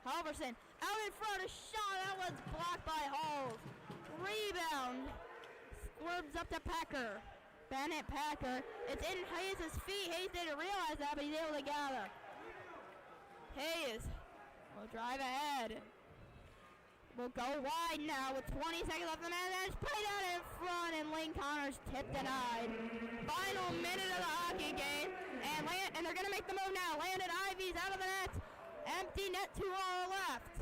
Halverson out in front. A shot that was blocked by Halls. Rebound. Squirms up to Packer. Bennett Packer. It's in Hayes' feet. Hayes didn't realize that, but he's able to gather. Hayes will drive ahead. Will go wide now with 20 seconds left in the match. It's played out in front, and Lane Connor's tip denied. Final minute of the hockey game, and they're going to make the move now. Landon Ivy's out of the net. Empty net to our left.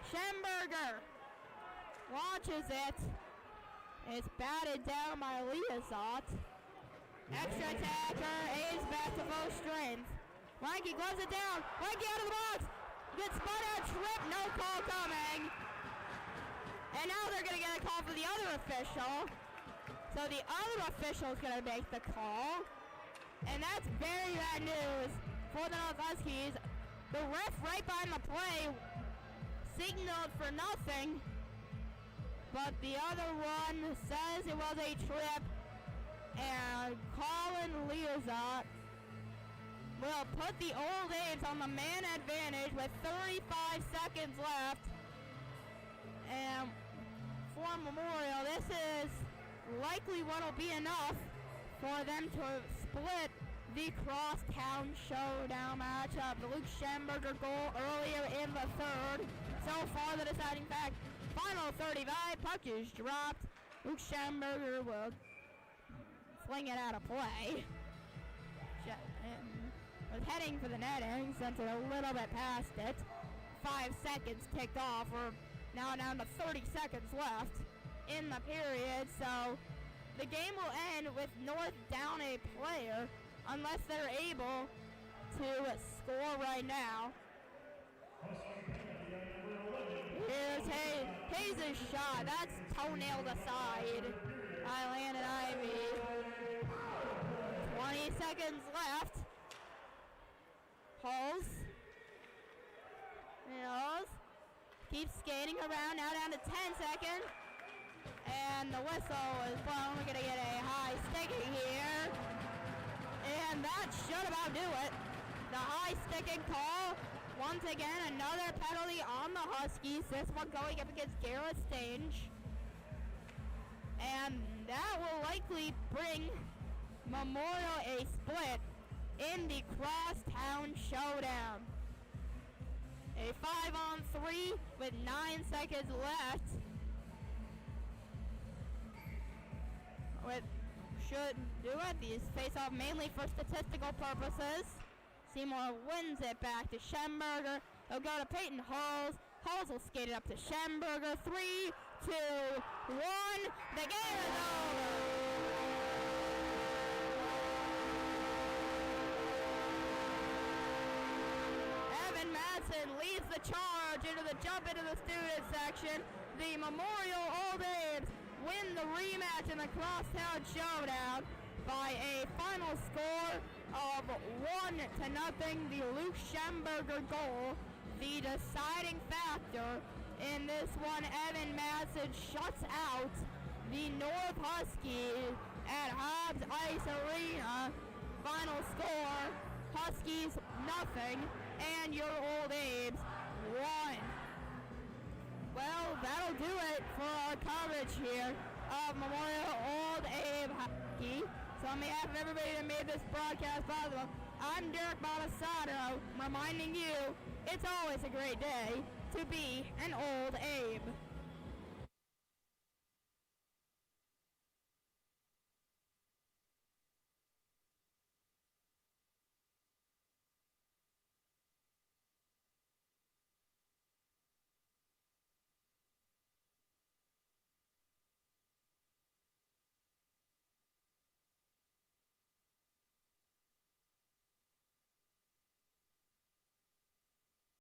Schemberger launches it. It's batted down by Liazot. Extra attacker, Hayes back to full strength. Lanky gloves it down. Lanky out of the box. Gets spun out, trip, no call coming. And now they're going to get a call for the other official. So the other official is going to make the call. And that's very bad news for the North Huskies. The ref right behind the play signaled for nothing. But the other one says it was a trip. And Colin Liazot will put the Old A's on the man advantage with 35 seconds left. And for Memorial, this is likely what will be enough for them to split the Crosstown Showdown matchup. The Luke Schemberger goal earlier in the third. So far, the deciding fact. Final 35, puck is dropped. Luke Schemberger will fling it out of play. Was heading for the netting, sent it a little bit past it. 5 seconds ticked off. We're now down to 30 seconds left in the period. So the game will end with North down a player unless they're able to score right now. Here's Hayes. Hayes' shot. That's toenailed aside by Landon Ivy. 20 seconds left. Halls. Keeps skating around. Now down to 10 seconds. And the whistle is blown. We're going to get a high sticking here. And that should about do it. The high sticking call. Once again, another penalty on the Huskies. This one going up against Garrett Stange. And that will likely bring Memorial a split in the Crosstown Showdown. A 5-on-3 with 9 seconds left. Should do it. These face off mainly for statistical purposes. Seymour wins it back to Schemberger. He'll go to Peyton Halls. Halls will skate it up to Schemberger. 3, 2, 1. The game is over. Evan Madsen leads the charge into the jump into the student section. The Memorial Old A's win the rematch in the Crosstown Showdown by a final score of 1-0. The Luke Schemberger goal, the deciding factor in this one. Evan Madsen shuts out the North Huskies at Hobbs Ice Arena. Final score, Huskies 0 and your Old Abe's 1. Well, that'll do it for our coverage here of Memorial Old Abe Hockey. So on behalf of everybody that made this broadcast possible, I'm Derek Baldessaro, reminding you it's always a great day to be an Old Abe.